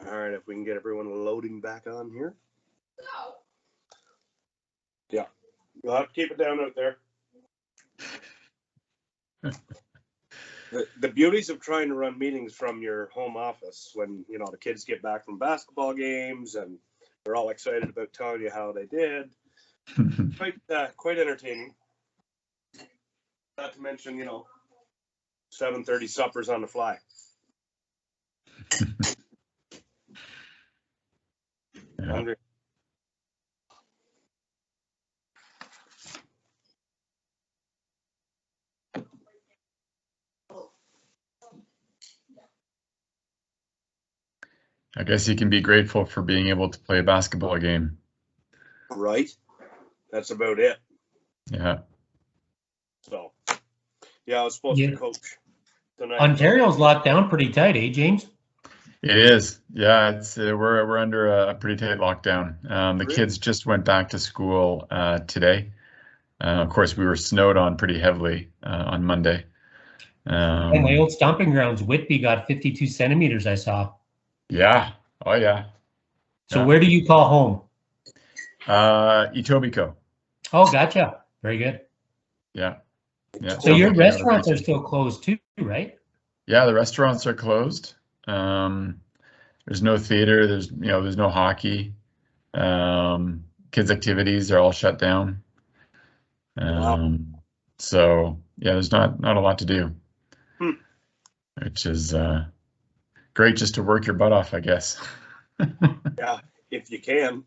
All right, if we can get everyone loading back on here. Yeah, we'll have to keep it down out there. The beauties of trying to run meetings from your home office when, you know, the kids get back from basketball games and they're all excited about telling you how they did. Quite entertaining. Not to mention, you know, 7:30 suppers on the fly. Yeah. Hungry. I guess you can be grateful for being able to play a basketball game. Right. That's about it. Yeah. So, yeah, I was supposed to coach tonight. Ontario's locked down pretty tight, eh, James? It is. Yeah, it's we're under a pretty tight lockdown. The kids just went back to school today. Of course, we were snowed on pretty heavily on Monday. And my old stomping grounds, Whitby got 52 centimeters, I saw. Yeah. Oh, yeah. So where do you call home? Etobicoke. Oh, gotcha. Very good. Yeah. Yeah. So your restaurants are still closed too, right? Yeah, the restaurants are closed. There's no theater. There's no hockey. Kids' activities are all shut down. So yeah, there's not a lot to do, which is great just to work your butt off, I guess. Yeah, if you can.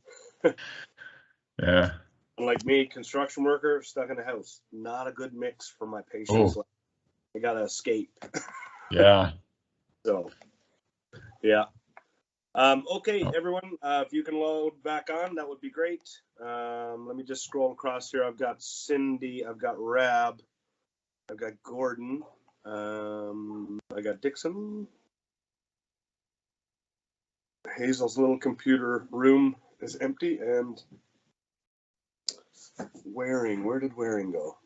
Yeah. Unlike me, construction worker stuck in a house. Not a good mix for my patients. Oh. I gotta escape. Yeah. So, yeah. Okay, everyone, if you can load back on, that would be great. Let me just scroll across here. I've got Cindy, I've got Rab, I've got Gordon, I got Dixon. Hazel's little computer room is empty, and Waring, where did Waring go?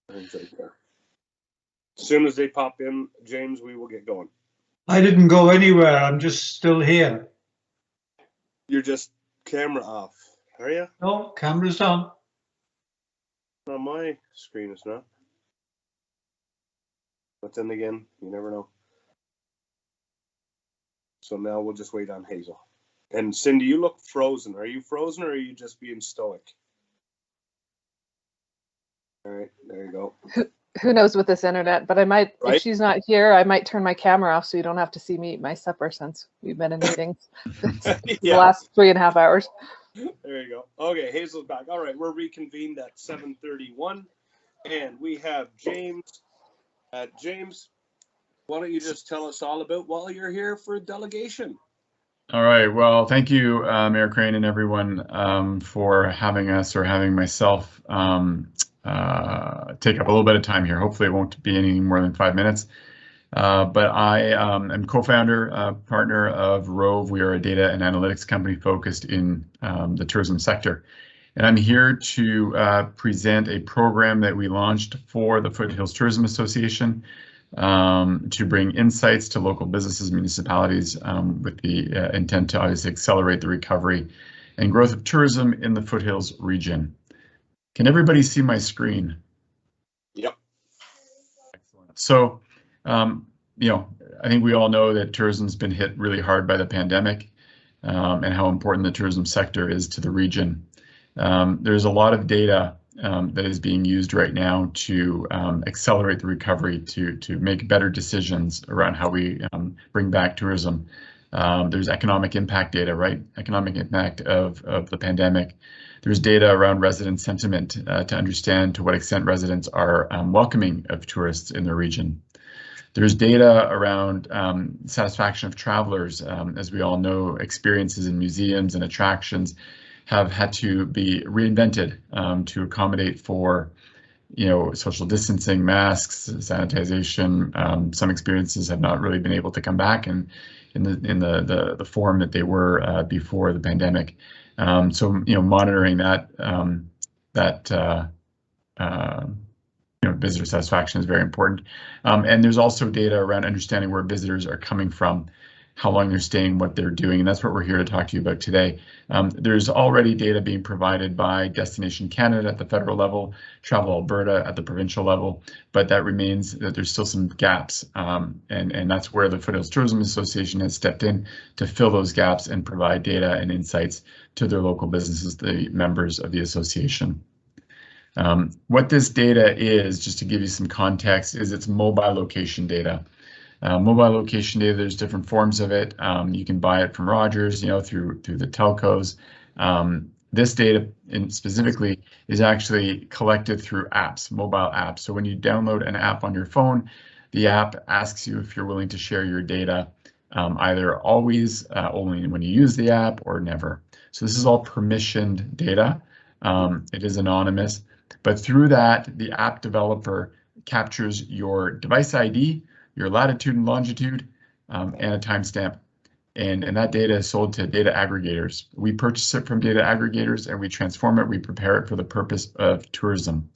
Waring's right there. As soon as they pop in, James, we will get going. I didn't go anywhere. I'm just still here. You're just camera off, are you? No, camera's on. On my screen, it's not. But then again, you never know. So now we'll just wait on Hazel. And Cindy, you look frozen. Are you frozen or are you just being stoic? All right, there you go. Who knows with this internet, but I might, Right? if she's not here, I might turn my camera off so you don't have to see me eat my supper since we've been in meetings the last 3.5 hours. There you go. Okay, Hazel's back. All right, we're reconvened at 7:31, and we have James. James, why don't you just tell us all about while you're here for delegation? All right. Well, thank you, Mayor Crane and everyone for having us or having myself take up a little bit of time here. Hopefully it won't be any more than 5 minutes. But I am co-founder, partner of Rove. We are a data and analytics company focused in the tourism sector. And I'm here to present a program that we launched for the Foothills Tourism Association to bring insights to local businesses, municipalities, with the intent to obviously accelerate the recovery and growth of tourism in the Foothills region. Can everybody see my screen? Yep. Excellent. So, I think we all know that tourism's been hit really hard by the pandemic and how important the tourism sector is to the region. There's a lot of data that is being used right now to accelerate the recovery, to make better decisions around how we bring back tourism. There's economic impact data, right? Economic impact of the pandemic. There's data around resident sentiment to understand to what extent residents are welcoming of tourists in the region. There's data around satisfaction of travelers. As we all know, experiences in museums and attractions have had to be reinvented to accommodate for social distancing, masks, sanitization. Some experiences have not really been able to come back in the form that they were before the pandemic. So monitoring that visitor satisfaction is very important. And there's also data around understanding where visitors are coming from, how long they're staying, what they're doing, and that's what we're here to talk to you about today. There's already data being provided by Destination Canada at the federal level, Travel Alberta at the provincial level, but that remains that there's still some gaps, and that's where the Foothills Tourism Association has stepped in to fill those gaps and provide data and insights to their local businesses, the members of the association. What this data is, just to give you some context, is it's mobile location data. Mobile location data, there's different forms of it. You can buy it from Rogers, through the telcos. This data specifically is actually collected through apps, mobile apps. So when you download an app on your phone, the app asks you if you're willing to share your data, either always, only when you use the app, or never. So this is all permissioned data. It is anonymous, but through that, the app developer captures your device ID, your latitude and longitude, and a timestamp. And that data is sold to data aggregators. We purchase it from data aggregators and we transform it, we prepare it for the purpose of tourism.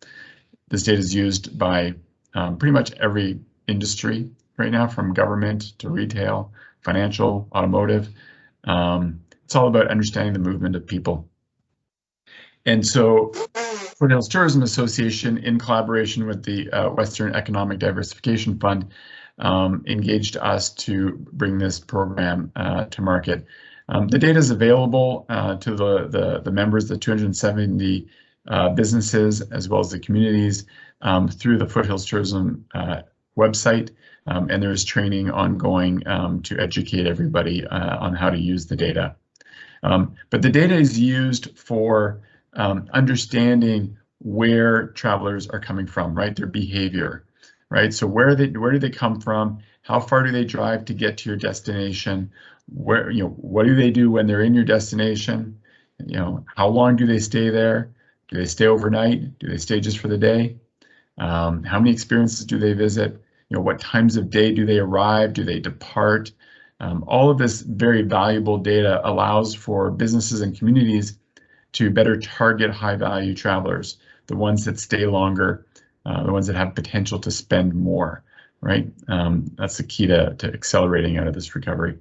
This data is used by pretty much every industry right now, from government to retail, financial, automotive. It's all about understanding the movement of people. And so Foothills Tourism Association, in collaboration with the Western Economic Diversification Fund, engaged us to bring this program to market. The data is available to the members, the 270 businesses, as well as the communities, through the Foothills Tourism website, and there is training ongoing to educate everybody on how to use the data. But the data is used for understanding where travelers are coming from, right? Their behavior. Right, so where do they come from? How far do they drive to get to your destination? Where, what do they do when they're in your destination? How long do they stay there? Do they stay overnight? Do they stay just for the day? How many experiences do they visit? What times of day do they arrive? Do they depart? All of this very valuable data allows for businesses and communities to better target high-value travelers, the ones that stay longer, the ones that have potential to spend more, right? That's the key to accelerating out of this recovery.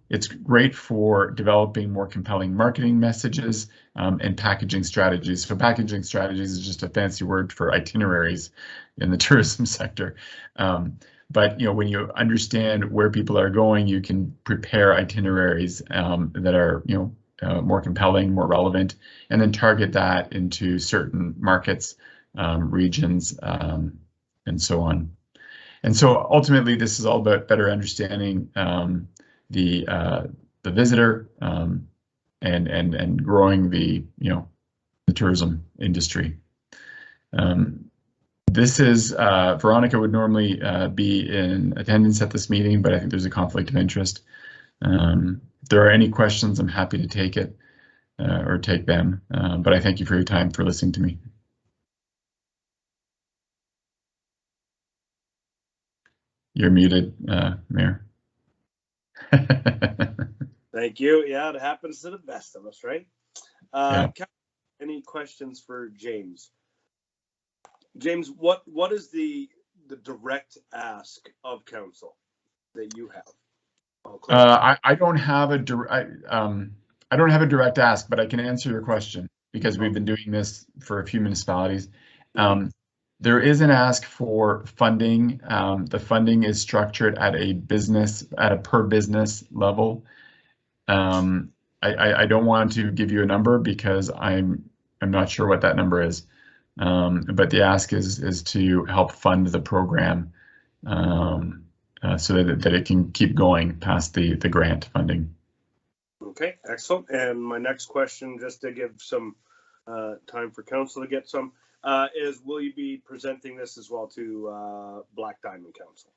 It's great for developing more compelling marketing messages and packaging strategies. So packaging strategies is just a fancy word for itineraries in the tourism sector. But when you understand where people are going, you can prepare itineraries that are more compelling, more relevant, and then target that into certain markets, regions, and so on. And so ultimately, this is all about better understanding the visitor and growing the tourism industry. This is Veronica would normally be in attendance at this meeting, but I think there's a conflict of interest. If there are any questions, I'm happy to take it or take them. But I thank you for your time, for listening to me. You're muted, Mayor. Thank you. Yeah, it happens to the best of us, right? Yeah. Any questions for James? James, what is the direct ask of council that you have? I don't have a direct ask, but I can answer your question because we've been doing this for a few municipalities. There is an ask for funding. The funding is structured at a per business level. I don't want to give you a number because I'm not sure what that number is. But the ask is to help fund the program so that it can keep going past the grant funding. Okay, excellent. And my next question, just to give some time for council to get some, is will you be presenting this as well to Black Diamond Council?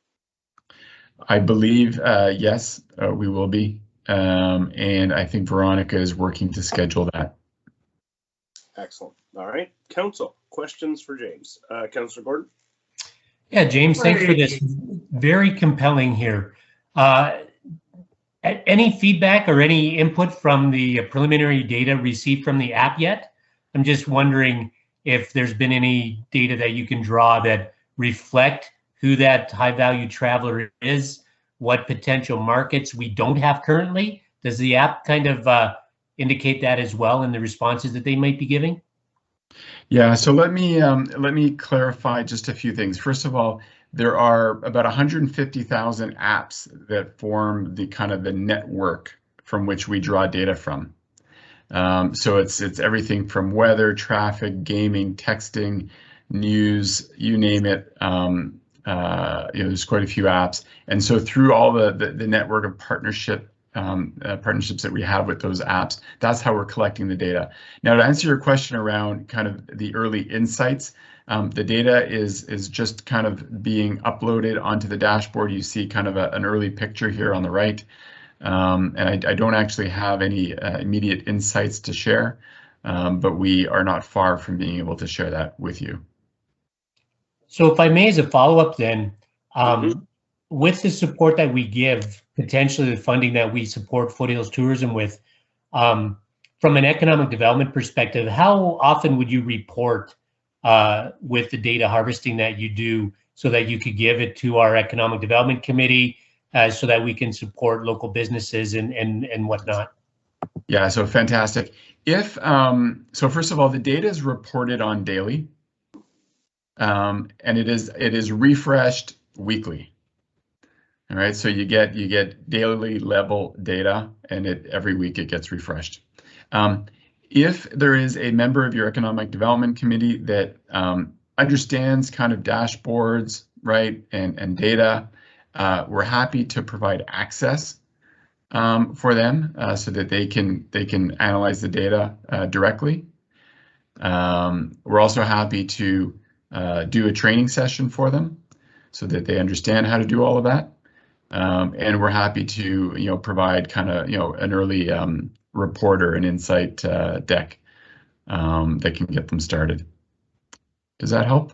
I believe, yes, we will be. And I think Veronica is working to schedule that. Excellent. All right, council, questions for James. Councillor Gordon? Yeah, James, thanks for this. Very compelling here. Any feedback or any input from the preliminary data received from the app yet? I'm just wondering if there's been any data that you can draw that reflect who that high value traveler is, what potential markets we don't have currently. Does the app kind of indicate that as well in the responses that they might be giving? Yeah, so let me clarify just a few things. First of all, there are about 150,000 apps that form the kind of the network from which we draw data from. So it's everything from weather, traffic, gaming, texting, news, you name it. There's quite a few apps, and so through all the network of partnerships that we have with those apps, that's how we're collecting the data. Now, to answer your question around kind of the early insights, the data is just kind of being uploaded onto the dashboard. You see kind of an early picture here on the right. And I don't actually have any immediate insights to share, but we are not far from being able to share that with you. So if I may, as a follow-up then, with the support that we give, potentially the funding that we support Foothills Tourism with, from an economic development perspective, how often would you report with the data harvesting that you do so that you could give it to our Economic Development Committee so that we can support local businesses and whatnot? Yeah, so fantastic. So first of all, the data is reported on daily, and it is refreshed weekly. All right, so you get daily level data, and every week it gets refreshed. If there is a member of your Economic Development Committee that understands kind of dashboards, right, and data, we're happy to provide access for them so that they can analyze the data directly. We're also happy to do a training session for them so that they understand how to do all of that. And we're happy to provide kind of an early report or an insight deck that can get them started. Does that help?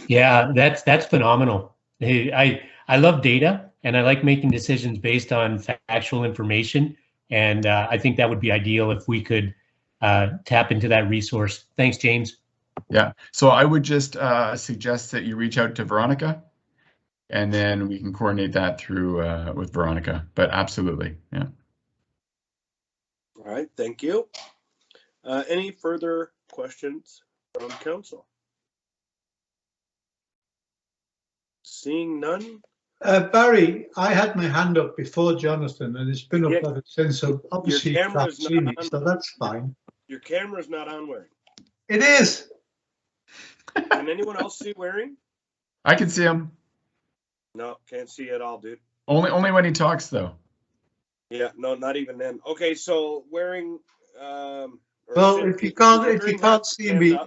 Yeah, that's phenomenal. Hey, I love data, and I like making decisions based on factual information. And I think that would be ideal if we could tap into that resource. Thanks, James. Yeah, so I would just suggest that you reach out to Veronica, and then we can coordinate that through with Veronica. But absolutely, yeah. All right, thank you. Any further questions from council? Seeing none. Barry, I had my hand up before Jonathan, and it's been up ever since. So obviously you can't see me, so that's fine. Your camera's not on, Waring. It is. Can anyone else see Waring? I can see him. No, can't see at all, dude. Only when he talks, though. Yeah, no, not even then. Okay, so Waring. Well, if you can't see me.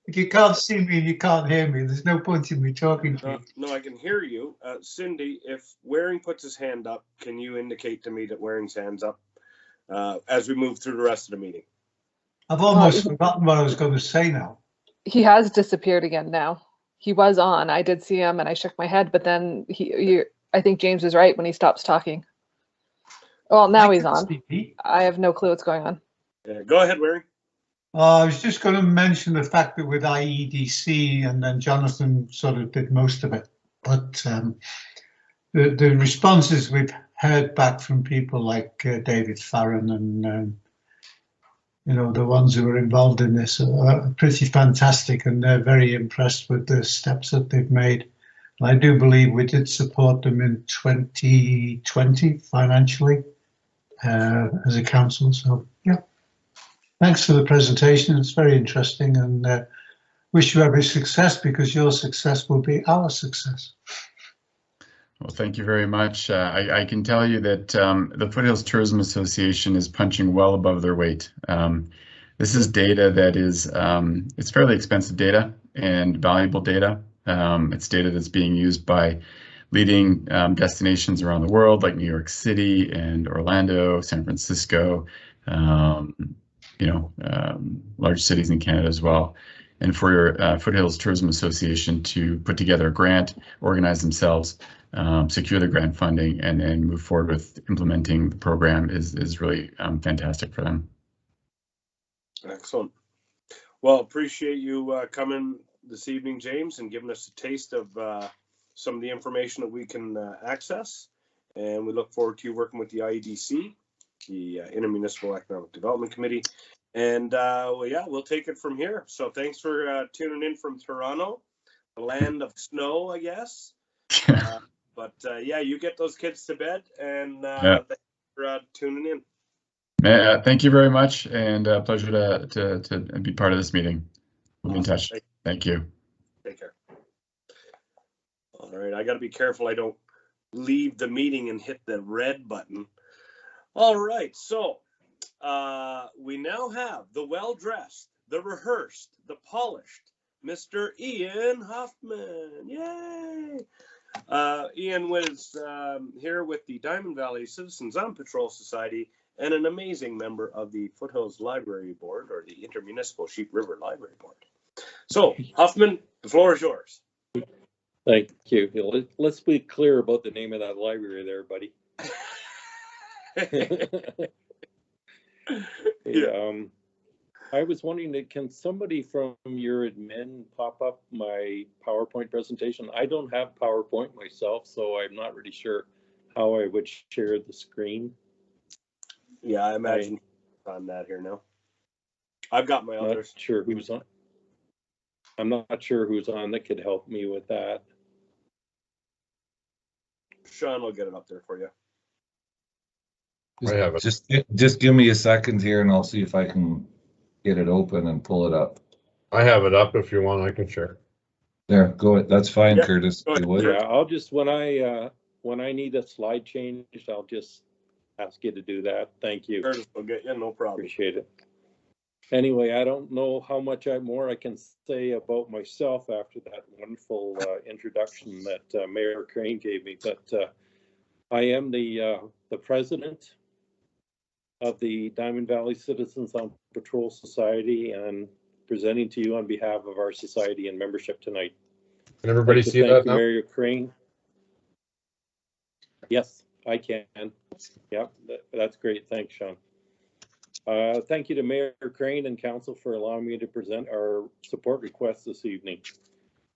If you can't see me and you can't hear me, there's no point in me talking to you. No, I can hear you. Cindy, if Waring puts his hand up, can you indicate to me that Waring's hand's up as we move through the rest of the meeting? I've almost forgotten what I was going to say now. He has disappeared again now. He was on. I did see him and I shook my head, but then I think James is right when he stops talking. Well, now he's on. I have no clue what's going on. Go ahead, Waring. I was just going to mention the fact that with IEDC, and then Jonathan sort of did most of it, but the responses we've heard back from people like David Farron and the ones who are involved in this are pretty fantastic, and they're very impressed with the steps that they've made. And I do believe we did support them in 2020 financially as a council. So yeah. Thanks for the presentation. It's very interesting, and wish you every success, because your success will be our success. Well, thank you very much. I can tell you that the Foothills Tourism Association is punching well above their weight. This is data that is, it's fairly expensive data and valuable data. It's data that's being used by leading destinations around the world, like New York City and Orlando, San Francisco, large cities in Canada as well. And for your Foothills Tourism Association to put together a grant, organize themselves, secure the grant funding, and then move forward with implementing the program is really fantastic for them. Excellent. Well, appreciate you coming this evening, James, and giving us a taste of some of the information that we can access. And we look forward to you working with the IEDC, the Intermunicipal Economic Development Committee. And well, yeah, we'll take it from here. So thanks for tuning in from Toronto, the land of snow, I guess. But yeah, you get those kids to bed, and thanks for tuning in. Thank you very much, and pleasure to be part of this meeting. We'll be in touch. Thank you. Take care. All right, I got to be careful I don't leave the meeting and hit the red button. All right, so we now have the well-dressed, the rehearsed, the polished Mr. Ian Hoffman. Yay! Ian was here with the Diamond Valley Citizens on Patrol Society and an amazing member of the Foothills Library Board, or the Intermunicipal Sheep River Library Board. So, Hoffman, the floor is yours. Thank you. Let's be clear about the name of that library there, buddy. I was wondering, can somebody from your admin pop up my PowerPoint presentation? I don't have PowerPoint myself, so I'm not really sure how I would share the screen. Yeah, I imagine on that here now. I've got my others. Not sure who's on. I'm not sure who's on that could help me with that. Sean will get it up there for you. I have it. Just give me a second here and I'll see if I can get it open and pull it up. I have it up if you want, I can share. There, go ahead. That's fine, yeah, Curtis. Yeah, I'll just, when I need a slide changed, I'll just ask you to do that. Thank you. Curtis will get you, no problem. Appreciate it. Anyway, I don't know how much more I can say about myself after that wonderful introduction that Mayor Crane gave me, but I am the president of the Diamond Valley Citizens on Patrol Society and presenting to you on behalf of our society and membership tonight. Can everybody see that now? Mayor Crane. Yes, I can. Yep, that's great. Thanks, Sean. Thank you to Mayor Crane and Council for allowing me to present our support request this evening.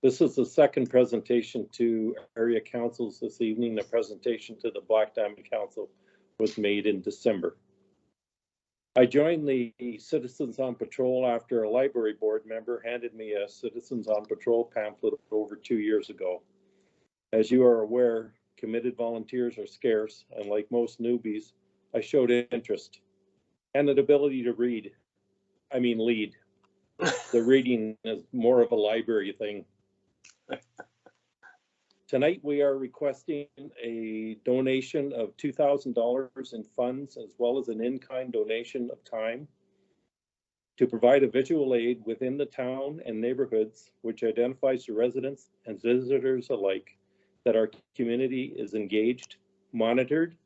This is the second presentation to area councils this evening. The presentation to the Black Diamond Council was made in December. I joined the Citizens on Patrol after a library board member handed me a Citizens on Patrol pamphlet over 2 years ago. As you are aware, committed volunteers are scarce, and like most newbies, I showed interest and an ability to lead. The reading is more of a library thing. Tonight, we are requesting a donation of $2,000 in funds, as well as an in-kind donation of time to provide a visual aid within the town and neighborhoods, which identifies to residents and visitors alike that our community is engaged, monitored,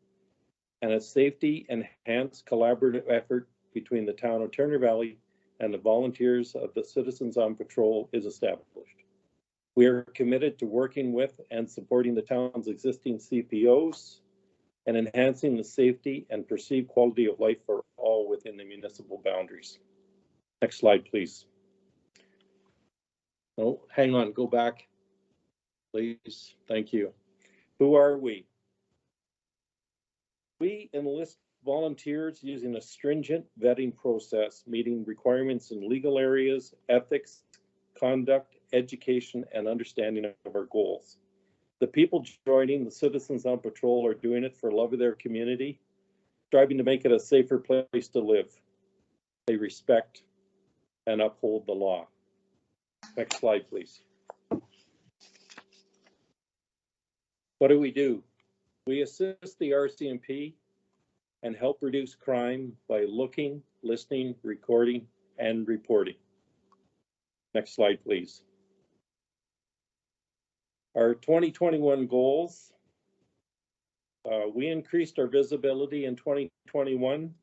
and a safety enhanced collaborative effort between the town of Turner Valley and the volunteers of the Citizens on Patrol is established. We are committed to working with and supporting the town's existing CPOs and enhancing the safety and perceived quality of life for all within the municipal boundaries. Next slide, please. Oh, hang on, go back, please. Thank you. Who are we? We enlist volunteers using a stringent vetting process, meeting requirements in legal areas, ethics, conduct, education, and understanding of our goals. The people joining the Citizens on Patrol are doing it for love of their community, striving to make it a safer place to live. They respect and uphold the law. Next slide, please. What do? We assist the RCMP and help reduce crime by looking, listening, recording, and reporting. Next slide, please. Our 2021 goals. We increased our visibility in 2021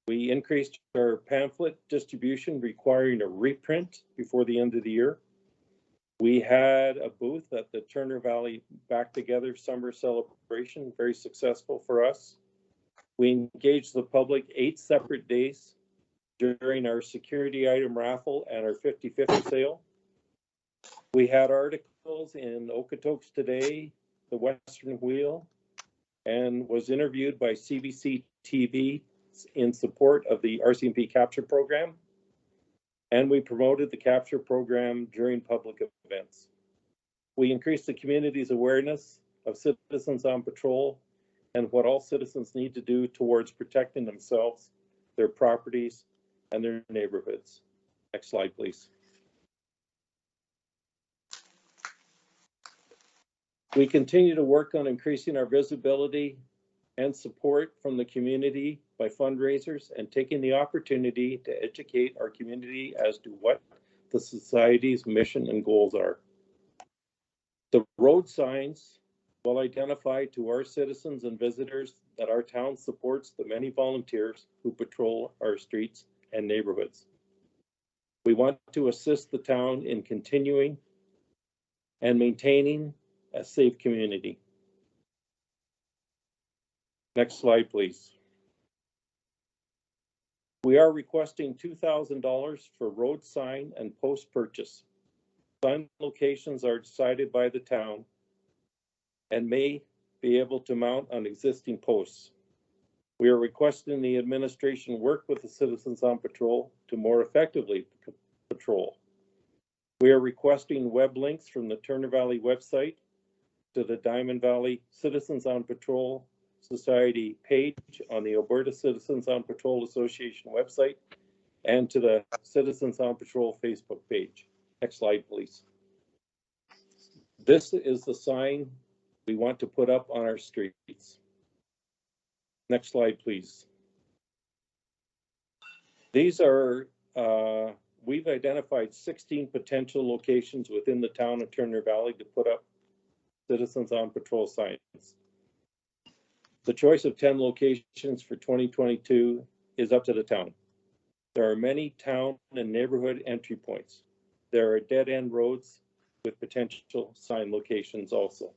We increased our pamphlet distribution, requiring a reprint before the end of the year. We had a booth at the Turner Valley Back Together Summer Celebration, very successful for us. We engaged the public 8 separate days during our security item raffle and our 50/50 sale. We had articles in Okotoks Today, the Western Wheel, and was interviewed by CBC TV in support of the RCMP Capture Program. And we promoted the Capture Program during public events. We increased the community's awareness of Citizens on Patrol and what all citizens need to do towards protecting themselves, their properties, and their neighborhoods. Next slide, please. We continue to work on increasing our visibility and support from the community by fundraisers and taking the opportunity to educate our community as to what the society's mission and goals are. The road signs will identify to our citizens and visitors that our town supports the many volunteers who patrol our streets and neighborhoods. We want to assist the town in continuing and maintaining a safe community. Next slide, please. We are requesting $2,000 for road sign and post purchase. Sign locations are decided by the town and may be able to mount on existing posts. We are requesting the administration work with the Citizens on Patrol to more effectively patrol. We are requesting web links from the Turner Valley website to the Diamond Valley Citizens on Patrol Society page on the Alberta Citizens on Patrol Association website and to the Citizens on Patrol Facebook page. Next slide, please. This is the sign we want to put up on our streets. Next slide, please. These are, we've identified 16 potential locations within the town of Turner Valley to put up Citizens on Patrol signs. The choice of 10 locations for 2022 is up to the town. There are many town and neighborhood entry points. There are dead-end roads with potential sign locations also.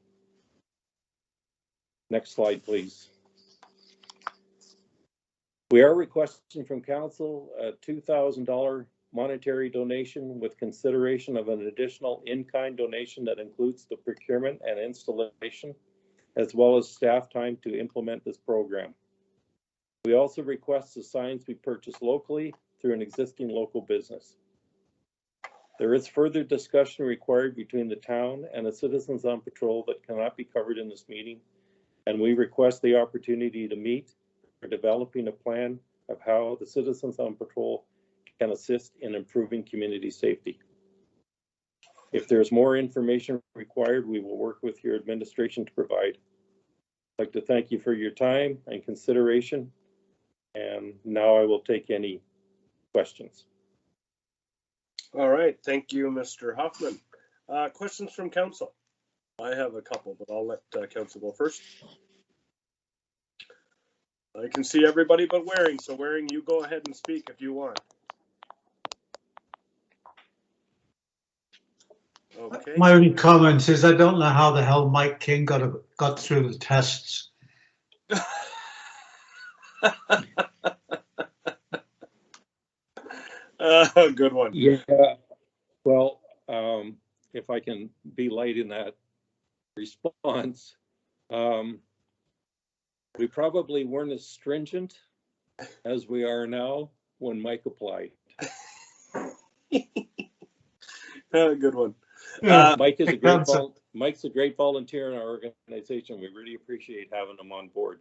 Next slide, please. We are requesting from council a $2,000 monetary donation with consideration of an additional in-kind donation that includes the procurement and installation, as well as staff time to implement this program. We also request the signs be purchased locally through an existing local business. There is further discussion required between the town and the Citizens on Patrol that cannot be covered in this meeting, and we request the opportunity to meet for developing a plan of how the Citizens on Patrol can assist in improving community safety. If there's more information required, we will work with your administration to provide. I'd like to thank you for your time and consideration, and now I will take any questions. All right, thank you, Mr. Hoffman. Questions from council? I have a couple, but I'll let council go first. I can see everybody but Waring, so Waring, you go ahead and speak if you want. Okay. My only comment is I don't know how the hell Mike King got through the tests. Good one. Yeah, well, if I can be light in that response, we probably weren't as stringent as we are now when Mike applied. Good one. Mike's a great volunteer in our organization. We really appreciate having him on board.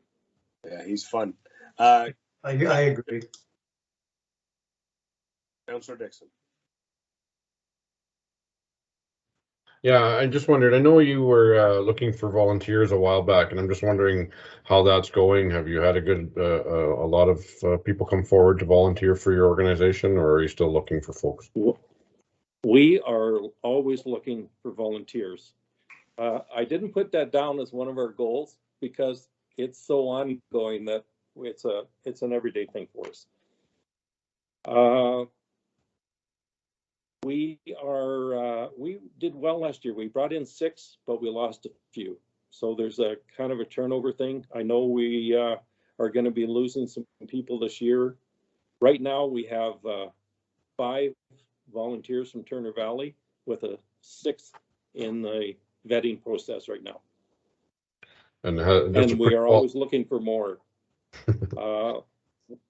Yeah, he's fun. I agree. Councillor Dixon. Yeah, I just wondered, I know you were looking for volunteers a while back, and I'm just wondering how that's going. Have you had a lot of people come forward to volunteer for your organization, or are you still looking for folks? We are always looking for volunteers. I didn't put that down as one of our goals because it's so ongoing that it's an everyday thing for us. We did well last year. We brought in 6, but we lost a few. So there's a kind of a turnover thing. I know we are going to be losing some people this year. Right now we have 5 volunteers from Turner Valley with a 6th in the vetting process right now. And we are always looking for more.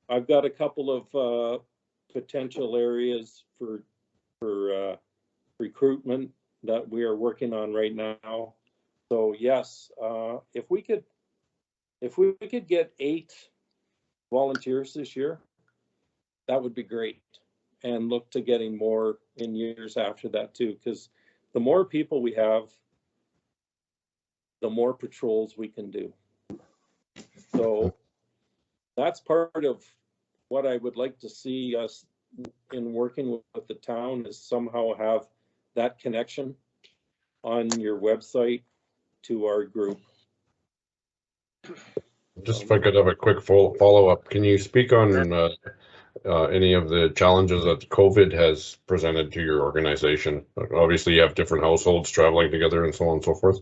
I've got a couple of potential areas for recruitment that we are working on right now. So yes, if we could get 8 volunteers this year, that would be great, and look to getting more in years after that too, because the more people we have, the more patrols we can do. So that's part of what I would like to see us in working with the town, is somehow have that connection on your website to our group. Just if I could have a quick follow-up, can you speak on any of the challenges that COVID has presented to your organization? Obviously, you have different households traveling together and so on and so forth.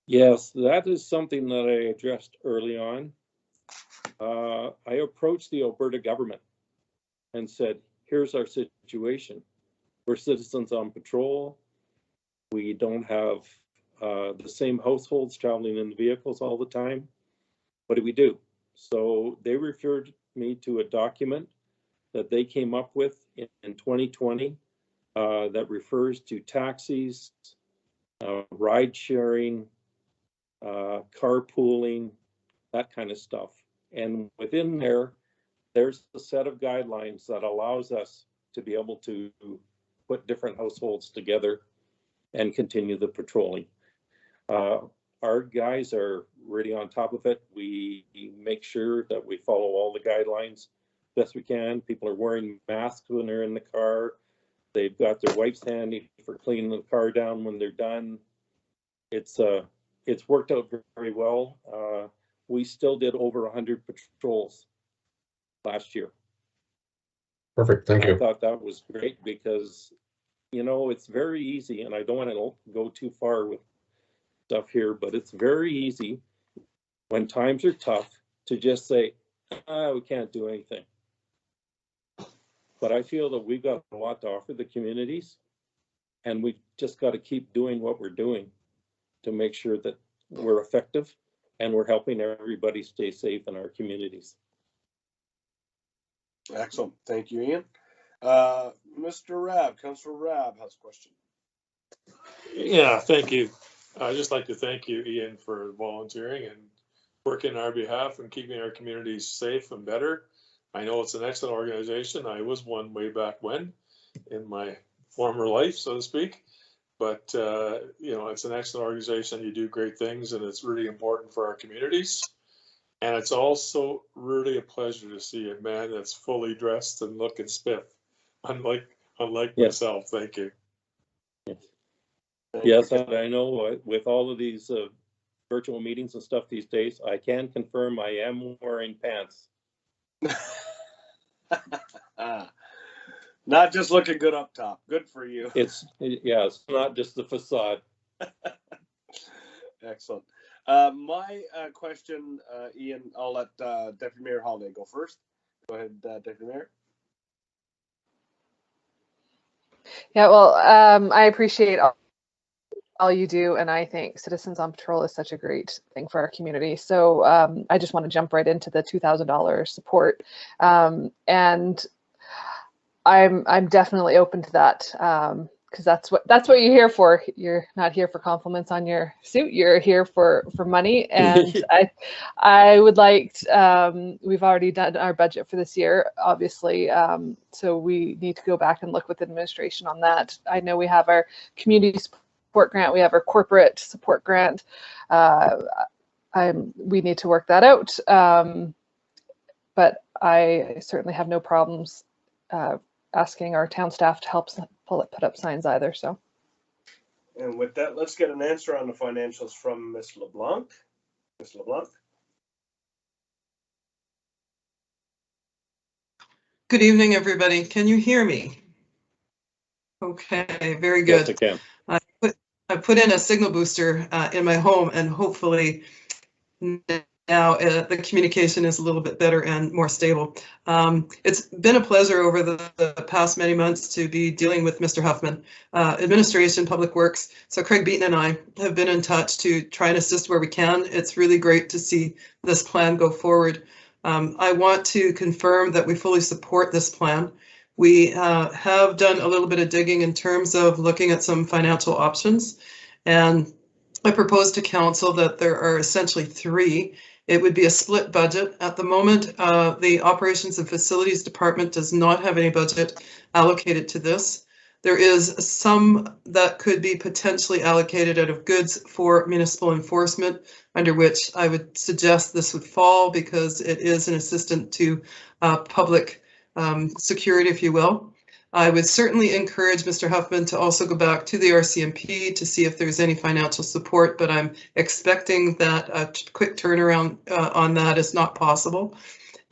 Yes, that is something that I addressed early on. I approached the Alberta government and said, here's our situation. We're citizens on patrol. We don't have the same households traveling in the vehicles all the time. What do we do? So they referred me to a document that they came up with in 2020 that refers to taxis, ride sharing, carpooling, that kind of stuff. And within there, there's a set of guidelines that allows us to be able to put different households together and continue the patrolling. Our guys are really on top of it. We make sure that we follow all the guidelines best we can. People are wearing masks when they're in the car. They've got their wipes handy for cleaning the car down when they're done. It's worked out very well. We still did over 100 patrols last year. Perfect, thank you. I thought that was great because, you know, it's very easy, and I don't want to go too far with stuff here, but it's very easy when times are tough to just say, we can't do anything. But I feel that we've got a lot to offer the communities, and we've just got to keep doing what we're doing to make sure that we're effective and we're helping everybody stay safe in our communities. Excellent. Thank you, Ian. Mr. Rabb, Councillor Rabb has a question. Yeah, thank you. I'd just like to thank you, Ian, for volunteering and working on our behalf and keeping our communities safe and better. I know it's an excellent organization. I was one way back when in my former life, so to speak. But, you know, it's an excellent organization. You do great things, and it's really important for our communities. And it's also really a pleasure to see a man that's fully dressed and looking spiff, unlike myself. Thank you. Yes, and I know with all of these virtual meetings and stuff these days, I can confirm I am wearing pants. Not just looking good up top. Good for you. It's not just the facade. Excellent. My question, Ian, I'll let Deputy Mayor Holiday go first. Go ahead, Deputy Mayor. Yeah, well, I appreciate all you do, and I think Citizens on Patrol is such a great thing for our community. So I just want to jump right into the $2,000 support, and I'm definitely open to that, because that's what you're here for. You're not here for compliments on your suit. You're here for money, and I would like. We've already done our budget for this year, obviously, so we need to go back and look with administration on that. I know we have our community support grant. We have our corporate support grant. We need to work that out, but I certainly have no problems asking our town staff to help put up signs either. So, and with that, let's get an answer on the financials from Ms. LeBlanc. Ms. LeBlanc. Good evening, everybody. Can you hear me? Okay, very good. Yes, I can. I put in a signal booster in my home, and hopefully now the communication is a little bit better and more stable. It's been a pleasure over the past many months to be dealing with Mr. Huffman, administration, public works. So Craig Beaton and I have been in touch to try and assist where we can. It's really great to see this plan go forward. I want to confirm that we fully support this plan. We have done a little bit of digging in terms of looking at some financial options, and I propose to council that there are essentially three. It would be a split budget. At the moment, the Operations and Facilities Department does not have any budget allocated to this. There is some that could be potentially allocated out of goods for municipal enforcement, under which I would suggest this would fall because it is an assistant to public security, if you will. I would certainly encourage Mr. Huffman to also go back to the RCMP to see if there's any financial support, but I'm expecting that a quick turnaround on that is not possible.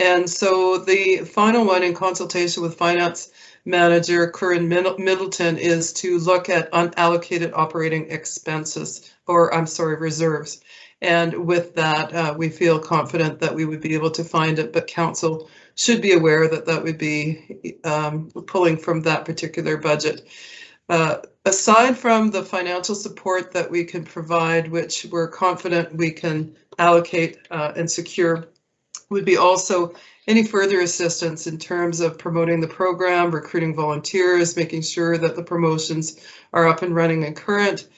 And so the final one, in consultation with Finance Manager Corinne Middleton, is to look at unallocated operating expenses, or I'm sorry, reserves. And with that, we feel confident that we would be able to find it, but council should be aware that that would be pulling from that particular budget. Aside from the financial support that we can provide, which we're confident we can allocate and secure, would be also any further assistance in terms of promoting the program, recruiting volunteers, making sure that the promotions are up and running and current.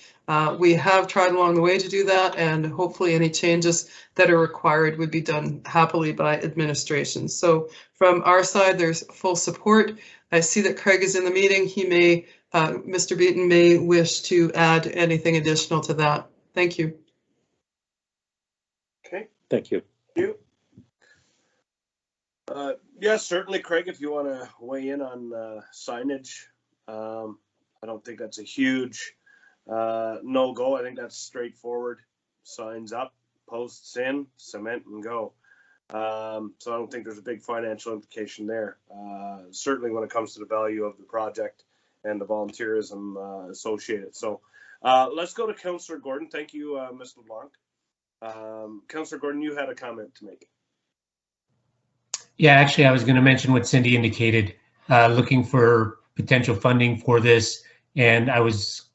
We have tried along the way to do that, and hopefully any changes that are required would be done happily by administration. So from our side, there's full support. I see that Craig is in the meeting. He may, Mr. Beaton may wish to add anything additional to that. Thank you. Okay. Thank you. Thank you. Yes, certainly, Craig, if you want to weigh in on signage. I don't think that's a huge no-go. I think that's straightforward. Signs up, posts in, cement and go. So I don't think there's a big financial implication there. Certainly when it comes to the value of the project and the volunteerism associated. So let's go to Councillor Gordon. Thank you, Ms. LeBlanc. Councillor Gordon, you had a comment to make. Yeah, actually, I was going to mention what Cindy indicated, looking for potential funding for this. And I was,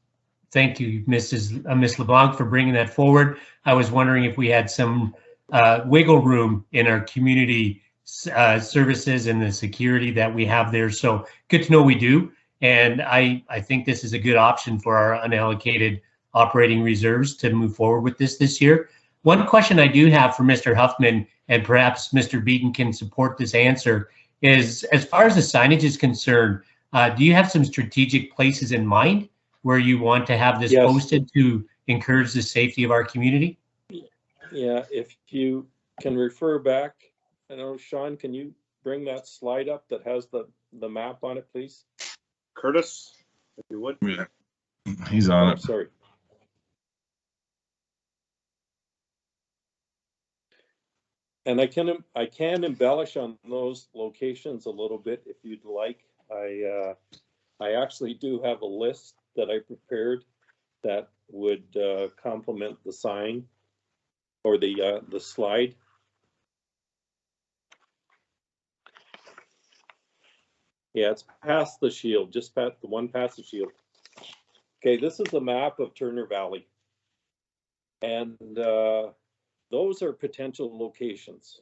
thank you, Ms. LeBlanc, for bringing that forward. I was wondering if we had some wiggle room in our community services and the security that we have there. So good to know we do. And I think this is a good option for our unallocated operating reserves to move forward with this year. One question I do have for Mr. Huffman, and perhaps Mr. Beaton can support this answer, is as far as the signage is concerned, do you have some strategic places in mind where you want to have this posted to encourage the safety of our community? Yeah, if you can refer back, I know, Sean, can you bring that slide up that has the map on it, please? Curtis, if you would. Yeah, he's on it. Sorry. And I can embellish on those locations a little bit if you'd like. I actually do have a list that I prepared that would complement the sign or the slide. Yeah, it's past the shield, just past the one past the shield. Okay, this is a map of Turner Valley, and those are potential locations,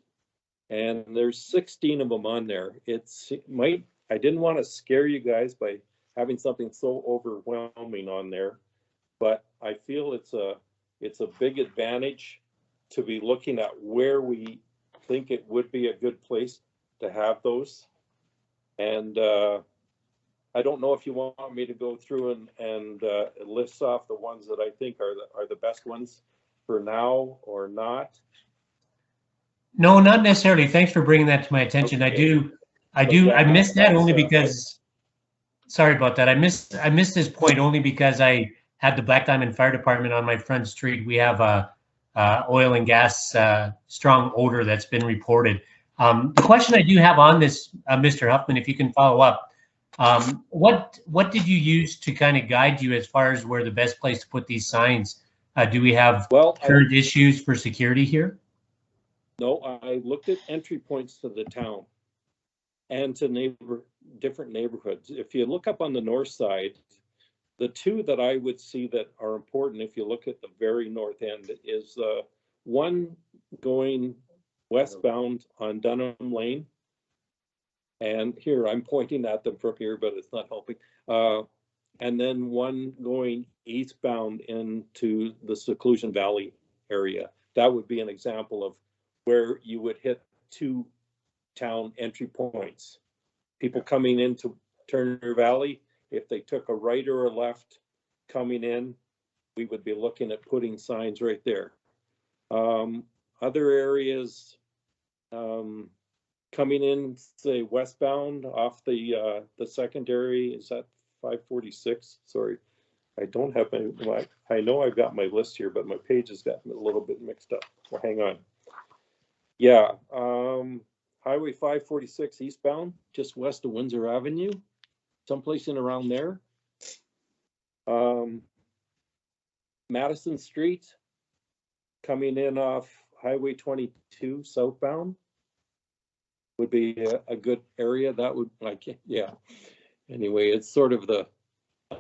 and there's 16 of them on there. I didn't want to scare you guys by having something so overwhelming on there, but I feel it's a big advantage to be looking at where we think it would be a good place to have those. And I don't know if you want me to go through and list off the ones that I think are the best ones for now or not. No, not necessarily. Thanks for bringing that to my attention. Okay. I missed that only because, sorry about that. I missed this point only because I had the Black Diamond Fire Department on my front street. We have a oil and gas strong odor that's been reported. The question I do have on this, Mr. Huffman, if you can follow up, what did you use to kind of guide you as far as where the best place to put these signs? Do we have current issues for security here? No, I looked at entry points to the town and to different neighborhoods. If you look up on the north side, the two that I would see that are important, if you look at the very north end, is one going westbound on Dunham Lane. And here, I'm pointing at them from here, but it's not helping. And then one going eastbound into the Seclusion Valley area. That would be an example of where you would hit two town entry points. People coming into Turner Valley, if they took a right or a left coming in, we would be looking at putting signs right there. Other areas coming in, say westbound off the secondary, is that 546? Sorry, I don't have my, I know I've got my list here, but my page has gotten a little bit mixed up. Well, hang on. Yeah, Highway 546 eastbound, just west of Windsor Avenue, someplace in around there. Madison Street, coming in off Highway 22 southbound, would be a good area. That would, like, yeah. Anyway, it's sort of the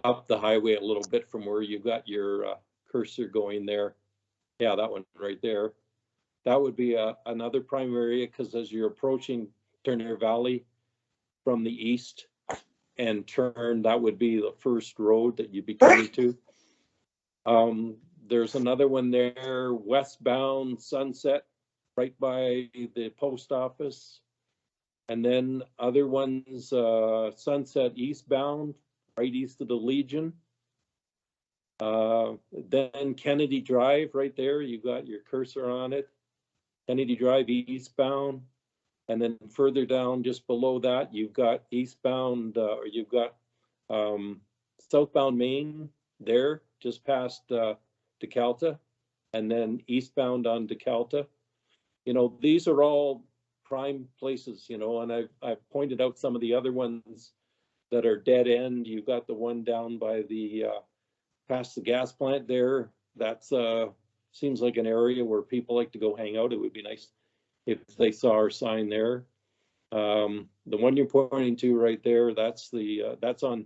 up the highway a little bit from where you got your cursor going there. Yeah, that one right there. That would be another prime area, because as you're approaching Turner Valley from the east and turn, that would be the first road that you'd be coming to. There's another one there, westbound Sunset, right by the post office. And then other ones, Sunset eastbound, right east of the Legion. Then Kennedy Drive right there, you got your cursor on it. Kennedy Drive eastbound. And then further down, just below that, you've got eastbound, or you've got southbound Main there, just past DeKalta, and then eastbound on DeKalta. You know, these are all prime places, you know, and I've pointed out some of the other ones that are dead end. You've got the one down by the past the gas plant there. That's seems like an area where people like to go hang out. It would be nice if they saw our sign there. The one you're pointing to right there, that's the that's on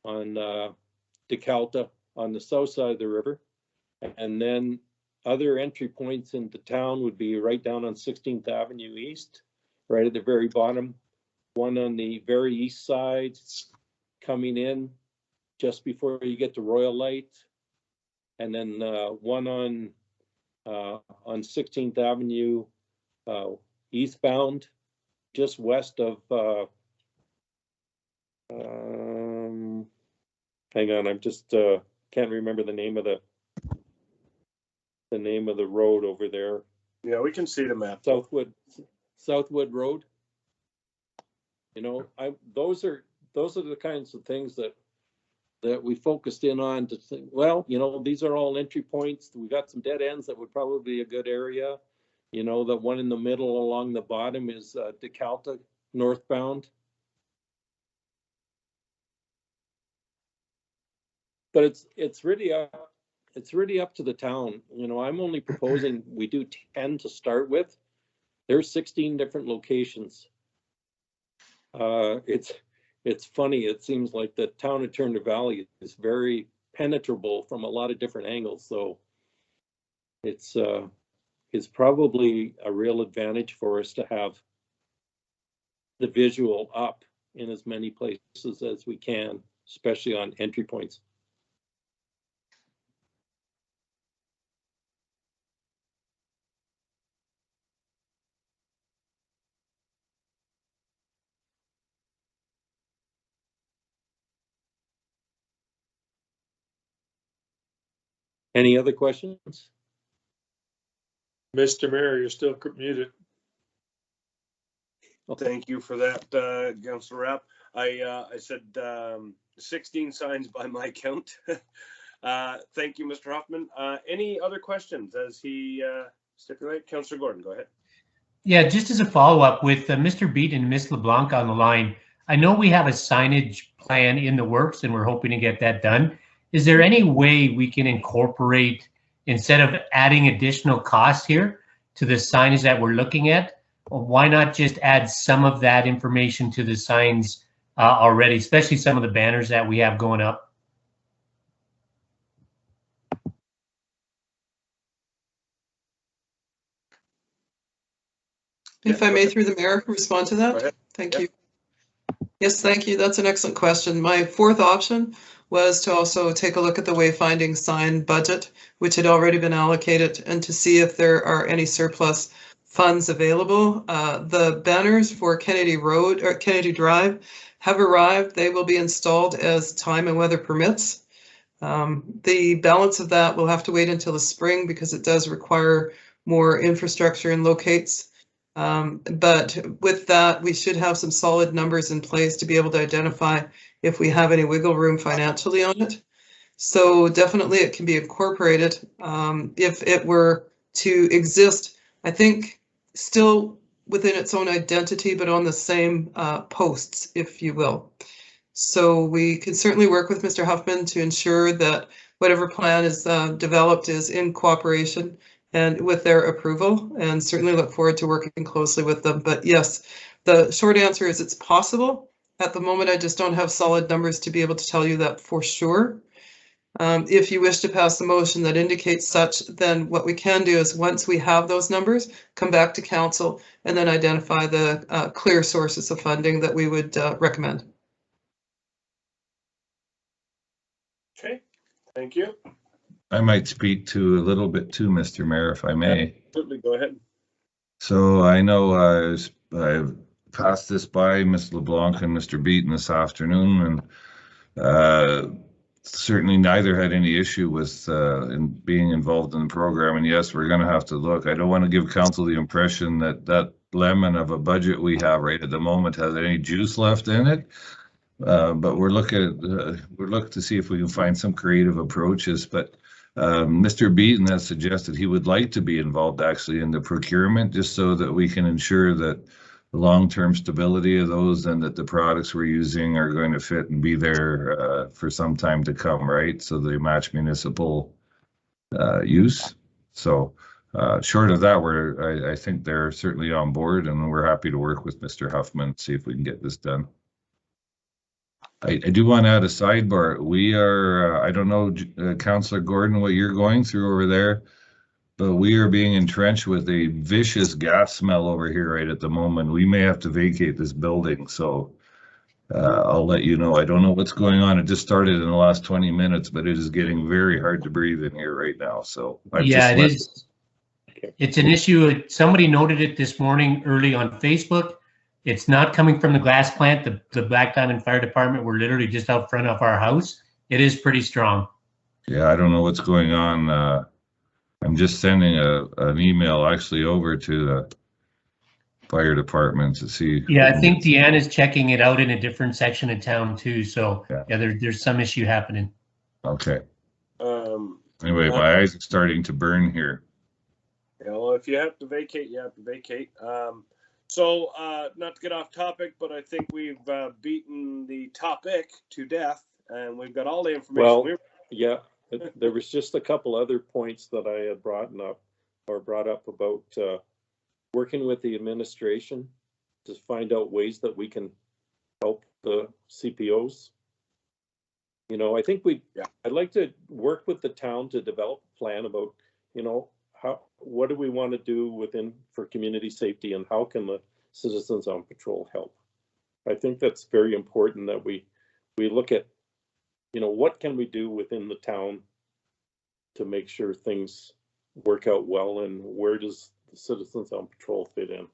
DeKalta on the south side of the river. And then other entry points into town would be right down on 16th Avenue East, right at the very bottom. One on the very east side coming in just before you get to Royal Light. And then one on 16th Avenue eastbound, just west of hang on, I'm just can't remember the name of the road over there. Yeah, we can see the map. Southwood Road. You know, those are the kinds of things that we focused in on to think, well, you know, these are all entry points. We got some dead ends that would probably be a good area. You know, the one in the middle along the bottom is DeKalta northbound. But it's really up to the town. You know, I'm only proposing we do 10 to start with. There's 16 different locations. It's funny. It seems like the town of Turner Valley is very penetrable from a lot of different angles. So it's probably a real advantage for us to have the visual up in as many places as we can, especially on entry points. Any other questions? Mr. Mayor, you're still muted. Thank you for that, Councillor Rapp. I said 16 signs by my count. Thank you, Mr. Hoffman. Any other questions as he stipulated? Councillor Gordon, go ahead. Yeah, just as a follow-up with Mr. Beaton and Ms. LeBlanc on the line, I know we have a signage plan in the works and we're hoping to get that done. Is there any way we can incorporate, instead of adding additional costs here to the signage that we're looking at, why not just add some of that information to the signs already, especially some of the banners that we have going up? If I may, through the mayor, respond to that? Thank you. Yes, thank you. That's an excellent question. My fourth option was to also take a look at the wayfinding sign budget, which had already been allocated, and to see if there are any surplus funds available. The banners for Kennedy Road or Kennedy Drive have arrived. They will be installed as time and weather permits. The balance of that will have to wait until the spring because it does require more infrastructure and locates. But with that, we should have some solid numbers in place to be able to identify if we have any wiggle room financially on it. So definitely it can be incorporated if it were to exist, I think still within its own identity, but on the same posts, if you will. So we can certainly work with Mr. Huffman to ensure that whatever plan is developed is in cooperation and with their approval, and certainly look forward to working closely with them. But yes, the short answer is it's possible. At the moment, I just don't have solid numbers to be able to tell you that for sure. If you wish to pass the motion that indicates such, then what we can do is once we have those numbers, come back to council and then identify the clear sources of funding that we would recommend. Okay, thank you. I might speak to a little bit too, Mr. Mayor, if I may. Absolutely, go ahead. So I know I've passed this by Ms. LeBlanc and Mr. Beaton this afternoon, and certainly neither had any issue with in being involved in the program. And yes, we're going to have to look. I don't want to give council the impression that that lemon of a budget we have right at the moment has any juice left in it. But we're looking to see if we can find some creative approaches. But Mr. Beaton has suggested he would like to be involved actually in the procurement, just so that we can ensure that the long-term stability of those and that the products we're using are going to fit and be there for some time to come, right? So they match municipal use. So short of that, I think they're certainly on board, and we're happy to work with Mr. Huffman to see if we can get this done. I do want to add a sidebar. We are, I don't know, Councillor Gordon, what you're going through over there, but we are being entrenched with a vicious gas smell over here right at the moment. We may have to vacate this building, so I'll let you know. I don't know what's going on. It just started in the last 20 minutes, but it is getting very hard to breathe in here right now. So yeah, it is. It's an issue. Somebody noted it this morning early on Facebook. It's not coming from the glass plant. The Black Diamond Fire Department were literally just out front of our house. It is pretty strong. Yeah, I don't know what's going on. I'm just sending an email actually over to the fire department to see. Yeah, I think Deanne is checking it out in a different section of town too. So yeah, there's some issue happening. Okay. Anyway, my eyes are starting to burn here. Yeah, well, if you have to vacate, you have to vacate. So, not to get off topic, but I think we've beaten the topic to death, and we've got all the information. Well, yeah, there was just a couple other points that I had brought up about working with the administration to find out ways that we can help the CPOs. You know, I think I'd like to work with the town to develop a plan about, you know, what do we want to do for community safety, and how can the citizens on patrol help? I think that's very important that we look at, you know, what can we do within the town to make sure things work out well, and where does the citizens on patrol fit in?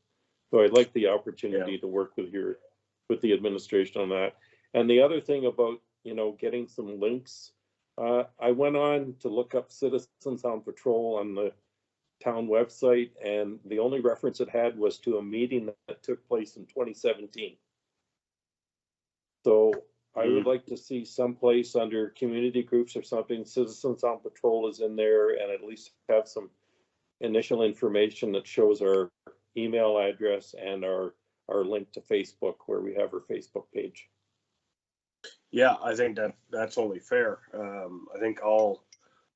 So I'd like the opportunity to work with the administration on that. And the other thing about, you know, getting some links, I went on to look up citizens on patrol on the town website, and the only reference it had was to a meeting that took place in 2017. So I would like to see someplace under community groups or something, citizens on patrol is in there, and at least have some initial information that shows our email address and our link to Facebook, where we have our Facebook page. Yeah, I think that's only fair. I think all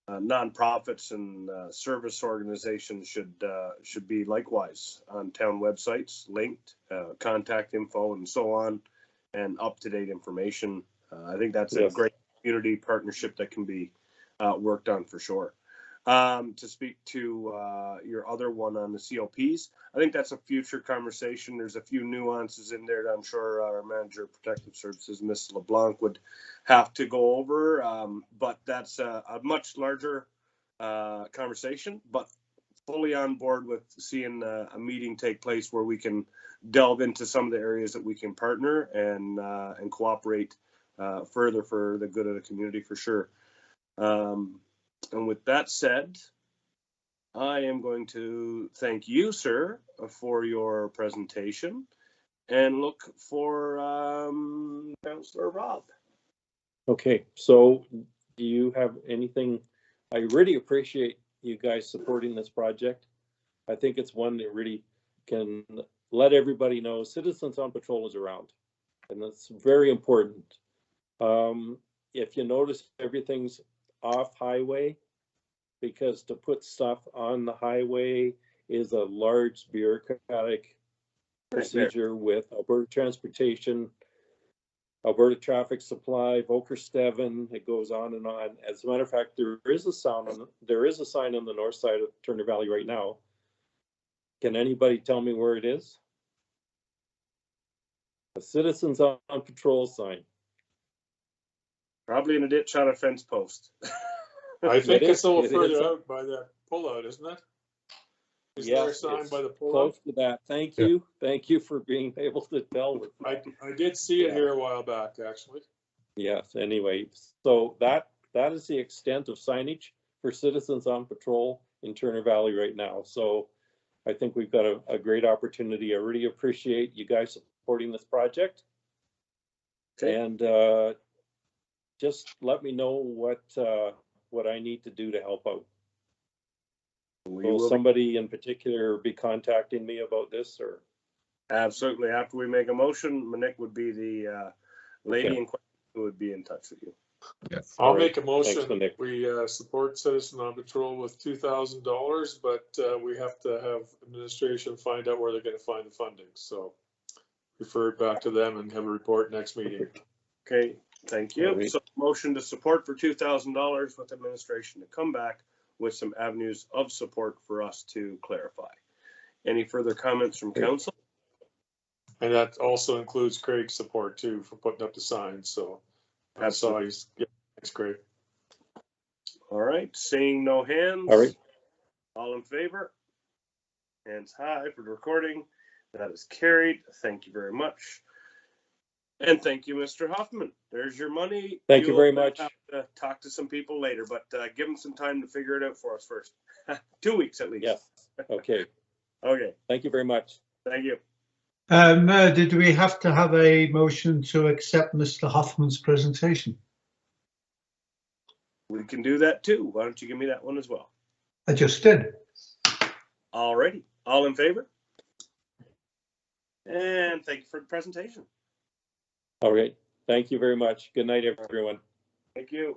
nonprofits and service organizations should be likewise on town websites, linked, contact info and so on, and up-to-date information. I think that's a great community partnership that can be worked on for sure. To speak to your other one on the COPs, I think that's a future conversation. There's a few nuances in there that I'm sure our manager of protective services, Ms. LeBlanc, would have to go over, but that's a much larger conversation, but fully on board with seeing a meeting take place where we can delve into some of the areas that we can partner and cooperate further for the good of the community for sure. And with that said, I am going to thank you, sir, for your presentation and look for Councillor Rob. Okay, so do you have anything? I really appreciate you guys supporting this project. I think it's one that really can let everybody know Citizens on Patrol is around, and that's very important. If you notice, everything's off highway, because to put stuff on the highway is a large bureaucratic procedure with Alberta Transportation, Alberta Traffic Supply, Volker-Steven. It goes on and on. As a matter of fact, there is a sign on the north side of Turner Valley right now. Can anybody tell me where it is? A Citizens on Patrol sign. Probably in a ditch on a fence post. I think it's a little further out by the pullout, isn't it? Is there a sign by the pullout? Close to that. Thank you. Thank you for being able to tell. I did see it here a while back, actually. Yes, anyway, so that is the extent of signage for Citizens on Patrol in Turner Valley right now. So I think we've got a great opportunity. I really appreciate you guys supporting this project. Okay. And just let me know what I need to do to help out. Will somebody in particular be contacting me about this, or? Absolutely. After we make a motion, Monique would be the lady in question who would be in touch with you. Yes. I'll make a motion. Thanks, we support Citizen on Patrol with $2,000, but we have to have administration find out where they're going to find the funding. So refer it back to them and have a report next meeting. Okay, thank you. Right. So motion to support for $2,000 with administration to come back with some avenues of support for us to clarify. Any further comments from council? And that also includes Craig's support too for putting up the signs. So that's always, yeah, thanks, Craig. All right, seeing no hands. All right. All in favor? Hands high for the recording. That is carried. Thank you very much. And thank you, Mr. Huffman. There's your money. Thank you very much. Have to talk to some people later, but give them some time to figure it out for us first. 2 weeks at least. Yes. Okay. Okay. Thank you very much. Thank you. Did we have to have a motion to accept Mr. Hoffman's presentation? We can do that too. Why don't you give me that one as well? I just did. All righty. All in favor? And thank you for the presentation. All right. Thank you very much. Good night, everyone. Thank you.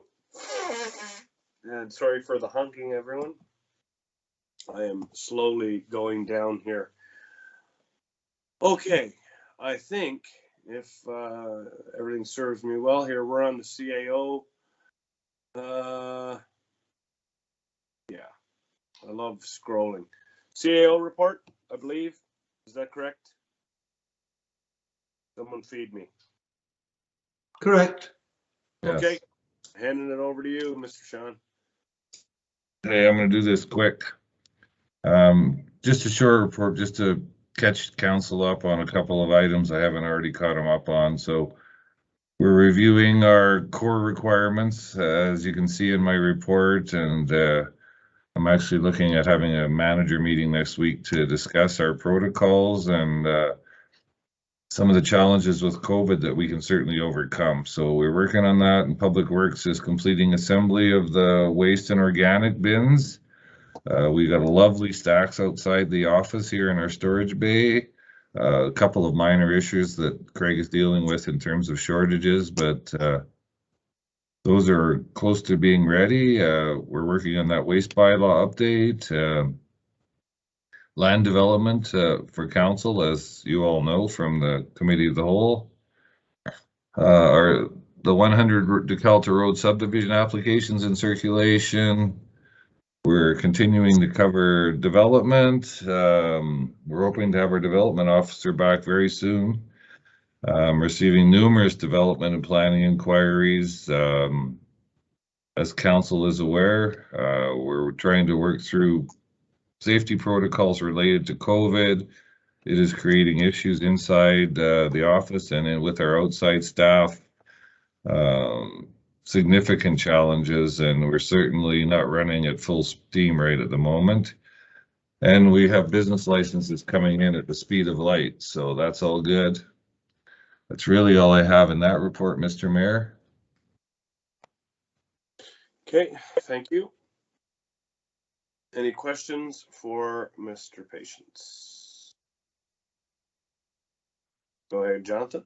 And sorry for the honking, everyone. I am slowly going down here. Okay, I think if everything serves me well here, we're on the CAO. Yeah, I love scrolling. CAO report, I believe. Is that correct? Someone feed me. Correct. Okay, yes. Handing it over to you, Mr. Sean. Hey, I'm going to do this quick. Just a short report, just to catch council up on a couple of items I haven't already caught them up on. So we're reviewing our core requirements, as you can see in my report, and I'm actually looking at having a manager meeting next week to discuss our protocols and some of the challenges with COVID that we can certainly overcome. So we're working on that, and Public Works is completing assembly of the waste and organic bins. We got a lovely stacks outside the office here in our storage bay. A couple of minor issues that Craig is dealing with in terms of shortages, but those are close to being ready. We're working on that waste bylaw update. Land development for council, as you all know from the committee of the whole, are the 100 DeKalta Road subdivision applications in circulation. We're continuing to cover development. We're hoping to have our development officer back very soon. Receiving numerous development and planning inquiries. As council is aware, we're trying to work through safety protocols related to COVID. It is creating issues inside the office and with our outside staff. Significant challenges, and we're certainly not running at full steam right at the moment. And we have business licenses coming in at the speed of light, so that's all good. That's really all I have in that report, Mr. Mayor. Okay, thank you. Any questions for Mr. Patience? Go ahead, Jonathan.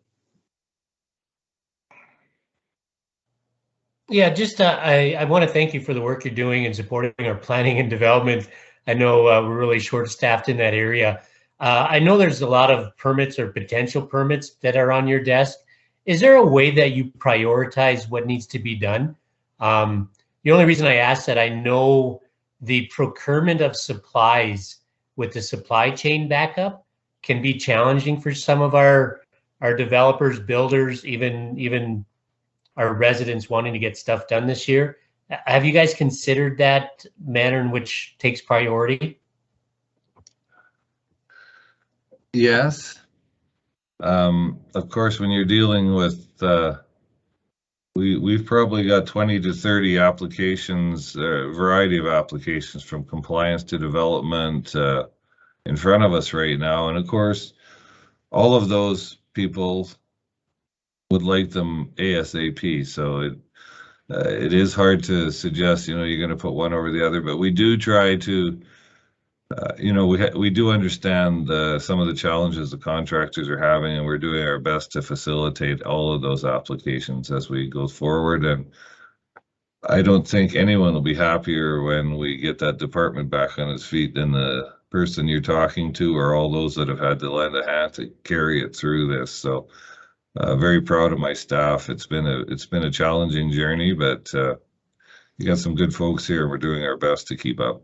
Yeah, just I want to thank you for the work you're doing in supporting our planning and development. I know we're really short-staffed in that area. I know there's a lot of permits or potential permits that are on your desk. Is there a way that you prioritize what needs to be done? The only reason I ask that, I know the procurement of supplies with the supply chain backup can be challenging for some of our developers, builders, even our residents wanting to get stuff done this year. Have you guys considered that manner in which takes priority? Yes. Of course, when you're dealing with, we've probably got 20 to 30 applications, a variety of applications from compliance to development in front of us right now. And of course, all of those people would like them ASAP. So it is hard to suggest, you're going to put one over the other, but we do try to, we do understand some of the challenges the contractors are having, and we're doing our best to facilitate all of those applications as we go forward. And I don't think anyone will be happier when we get that department back on its feet than the person you're talking to, or all those that have had to lend a hand to carry it through this. So very proud of my staff. It's been a challenging journey, but you got some good folks here. We're doing our best to keep up.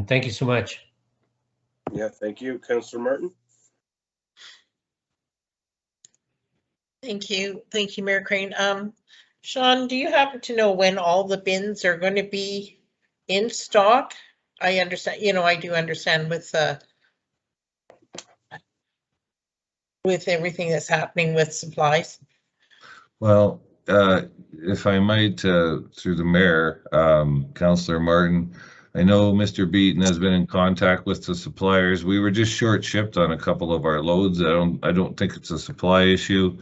Thank you so much. Yeah, thank you. Councillor Martin. Thank you, Mayor Crane. Sean, do you happen to know when all the bins are going to be in stock? I understand, I do understand with everything that's happening with supplies. Well, if I might, through the mayor, Councillor Martin, I know Mr. Beaton has been in contact with the suppliers. We were just short shipped on a couple of our loads. I don't think it's a supply issue.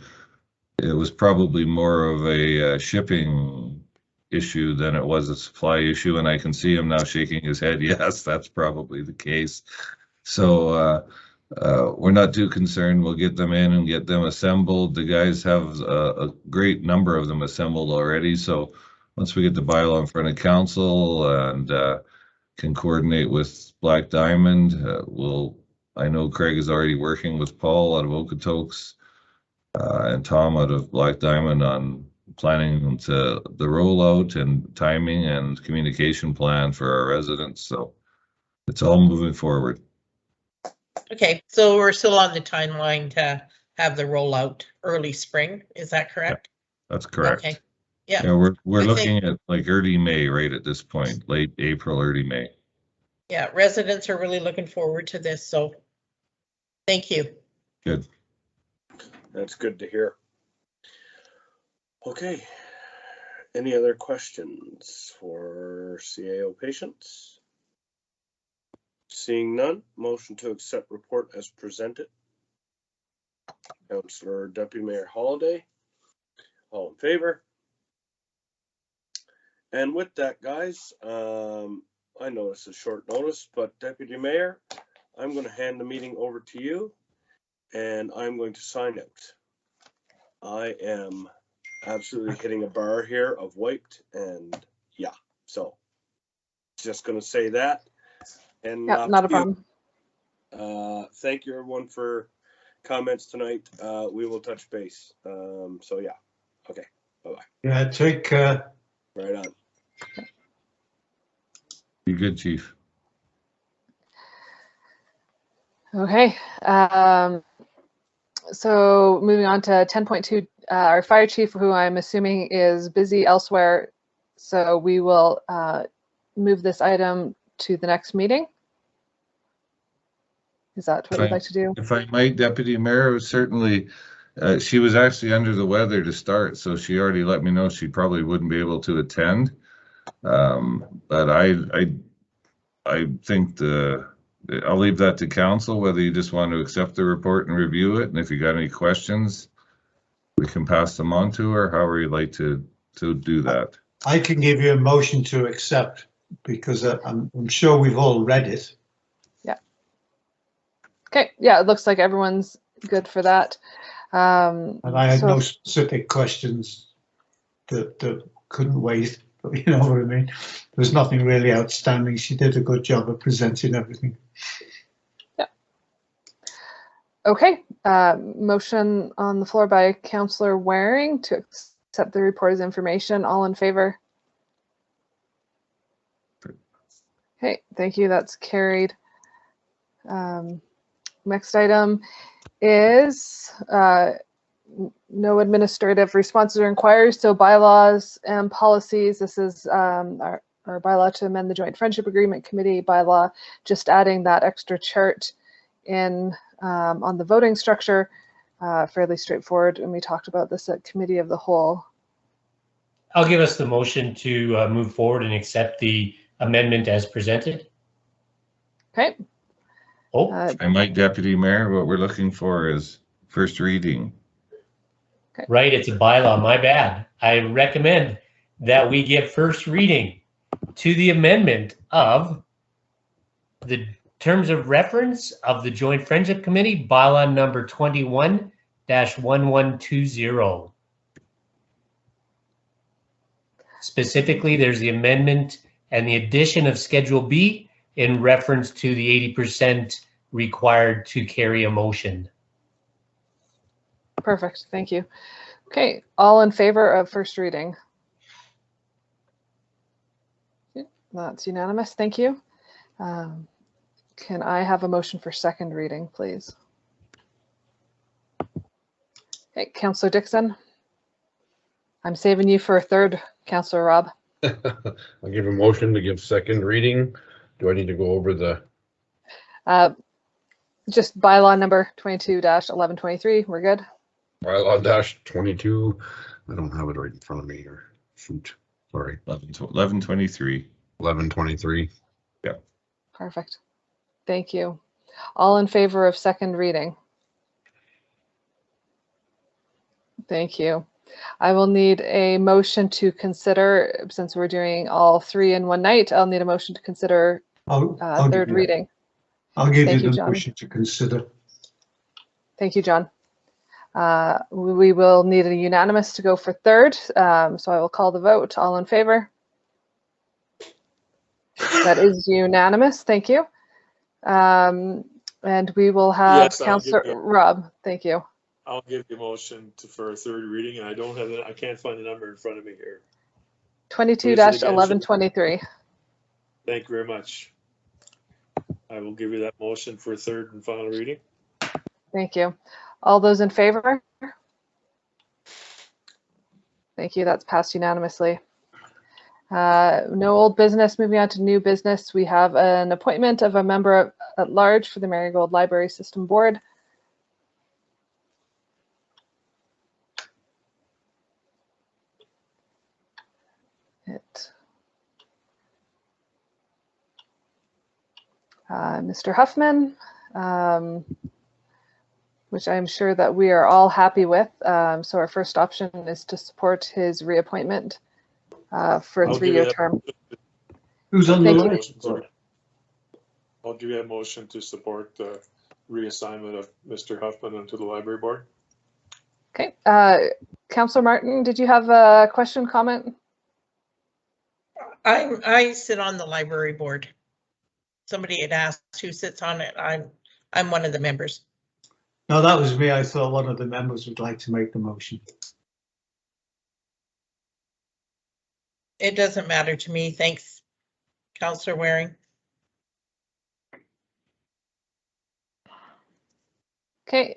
It was probably more of a shipping issue than it was a supply issue. And I can see him now shaking his head. Yes, that's probably the case. So we're not too concerned. We'll get them in and get them assembled. The guys have a great number of them assembled already. So once we get the bylaw in front of council and can coordinate with Black Diamond, I know Craig is already working with Paul out of Okotoks and Tom out of Black Diamond on planning to the rollout and timing and communication plan for our residents. So it's all moving forward. Okay, so we're still on the timeline to have the rollout early spring. Is that correct? Yeah, that's correct. Okay. Yeah. We're looking at like early May right at this point, late April, early May. Yeah, residents are really looking forward to this. So thank you. Good. That's good to hear. Okay. Any other questions for CAO Patience? Seeing none, motion to accept report as presented. Councillor Deputy Mayor Holliday, all in favor? And with that, guys, I know it's a short notice, but Deputy Mayor, I'm going to hand the meeting over to you, and I'm going to sign out. I am absolutely hitting a bar here of wiped, and yeah, so just going to say that. And Yeah, not a problem. Thank you, everyone, for comments tonight. We will touch base. So yeah, okay, bye-bye. Yeah, take care. Right on. Be good, Chief. Okay. So moving on to 10.2, our fire chief, who I'm assuming is busy elsewhere. So we will move this item to the next meeting. Is that what you'd like to do? If I might, Deputy Mayor, certainly, she was actually under the weather to start, so she already let me know she probably wouldn't be able to attend. But I think I'll leave that to council, whether you just want to accept the report and review it, and if you got any questions, we can pass them on to her, however you'd like to do that. I can give you a motion to accept because I'm sure we've all read it. Yeah. Okay. Yeah, it looks like everyone's good for that. And I had no specific questions that couldn't wait. But you know what I mean? There's nothing really outstanding. She did a good job of presenting everything. Yeah. Okay. Motion on the floor by Councillor Waring to accept the report as information. All in favor? Okay, thank you. That's carried. Next item is no administrative responses or inquiries. So bylaws and policies. This is our bylaw to amend the Joint Friendship Agreement Committee bylaw, just adding that extra chart in on the voting structure. Fairly straightforward, and we talked about this at Committee of the Whole. I'll give us the motion to move forward and accept the amendment as presented. Okay. Oh, I might, Deputy Mayor, what we're looking for is first reading. Okay. Right, it's a bylaw, my bad. I recommend that we give first reading to the amendment of the terms of reference of the Joint Friendship Committee, bylaw number 21-1120. Specifically, there's the amendment and the addition of Schedule B in reference to the 80% required to carry a motion. Perfect, thank you. Okay, all in favor of first reading? That's unanimous, thank you. Can I have a motion for second reading, please? Okay, Councillor Dixon. I'm saving you for a third, Councillor Rob. I'll give a motion to give second reading. Do I need to go over the? Just bylaw number 22-1123, we're good? Bylaw -22. I don't have it right in front of me here. Shoot, sorry. 1123. 1123. Yeah. Perfect. Thank you. All in favor of second reading? Thank you. I will need a motion to consider, since we're doing all three in one night, I'll need a motion to consider third reading. I'll give you the motion to consider. Thank you, John. We will need a unanimous to go for third, so I will call the vote. All in favor? That is unanimous, thank you. And we will have Councillor Rob, thank you. I'll give you a motion for a third reading, and I don't have it. I can't find the number in front of me here. 22-1123. Thank you very much. I will give you that motion for third and final reading. Thank you. All those in favor? Thank you. That's passed unanimously. No old business. Moving on to new business. We have an appointment of a member at large for the Marigold Library System Board. Mr. Huffman, which I'm sure that we are all happy with. So our first option is to support his reappointment. for a I'll give 3-year you term. Who's on the Thank list? I'll give you a motion to support the reassignment of Mr. Huffman onto the library board. Okay, Councillor Martin, did you have a question, comment? I sit on the library board. Somebody had asked who sits on it. I'm one of the members. No, that was me. I thought one of the members would like to make the motion. It doesn't matter to me. Thanks, Councillor Waring. Okay,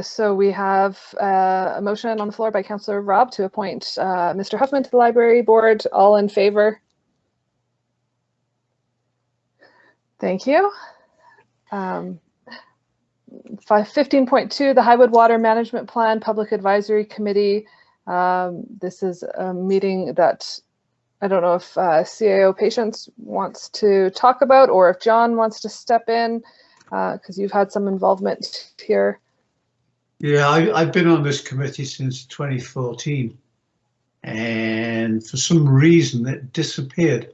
so we have a motion on the floor by Councillor Robb to appoint Mr. Huffman to the library board. All in favor? Thank you. 15.2, the Highwood Water Management Plan Public Advisory Committee. This is a meeting that I don't know if CAO Patience wants to talk about, or if John wants to step in, because you've had some involvement here. Yeah, I've been on this committee since 2014, and for some reason it disappeared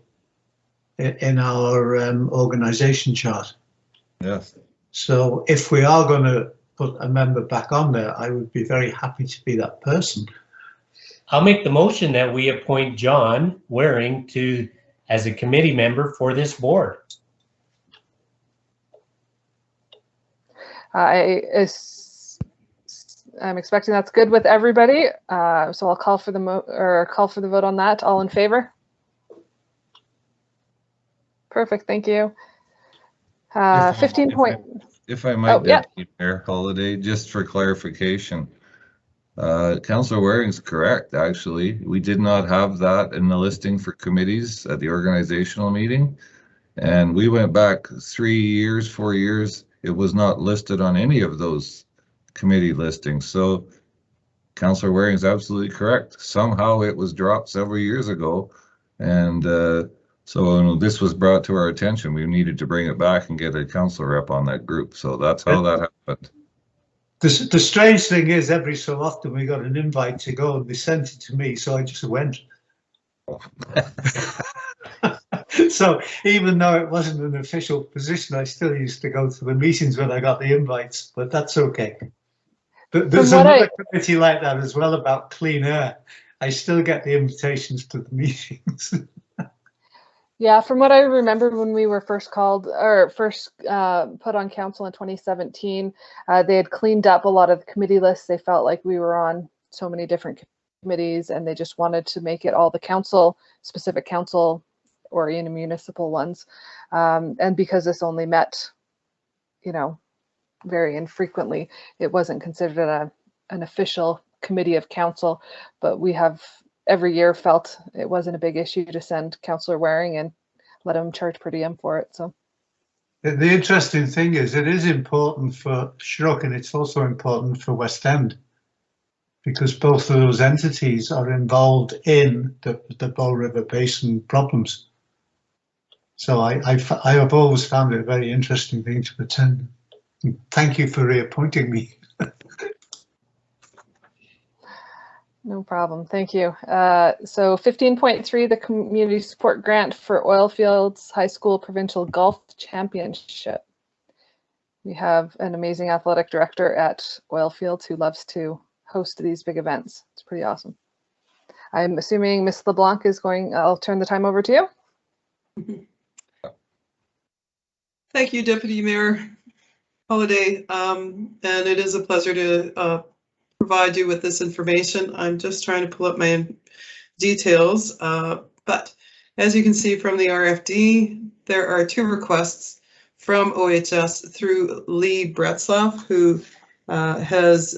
in our organisation chart. Yes. So if we are going to put a member back on there, I would be very happy to be that person. I'll make the motion that we appoint John Waring as a committee member for this board. I'm expecting that's good with everybody. So I'll call for the vote on that. All in favor? Perfect. Thank you. 15 point. If I might, yeah. Deputy Mayor Holiday, just for clarification, Councillor Waring's correct. Actually, we did not have that in the listing for committees at the organizational meeting, and we went back 3 years, 4 years. It was not listed on any of those committee listings. So Councillor Waring's absolutely correct. Somehow it was dropped several years ago, and so this was brought to our attention. We needed to bring it back and get a council rep on that group. So that's how that happened. The strange thing is, every so often we got an invite to go and they sent it to me, so I just went. So even though it wasn't an official position, I still used to go to the meetings when I got the invites, but that's okay. But there's another committee like that as well about clean air. I still get the invitations to the meetings. Yeah, from what I remember when we were first called or first put on council in 2017, they had cleaned up a lot of the committee lists. They felt like we were on so many different committees and they just wanted to make it all the council, specific council or even municipal ones. And because this only met, very infrequently, it wasn't considered an official committee of council, but we have every year felt it wasn't a big issue to send Councillor Waring and let him charge per diem for it. So the interesting thing is, it is important for Shruk and it's also important for West End, because both of those entities are involved in the Bow River Basin problems. So I have always found it a very interesting thing to attend. And thank you for reappointing me. no problem. Thank you. So 15.3, the community support grant for Oilfields High School Provincial Golf Championship. We have an amazing athletic director at Oilfields who loves to host these big events. It's pretty awesome. I'm assuming Ms. LeBlanc is going, I'll turn the time over to you. Thank you, Deputy Mayor Holiday. And it is a pleasure to provide you with this information. I'm just trying to pull up my details, but as you can see from the RFD, there are 2 requests from OHS through Lee Bretzlaff, who has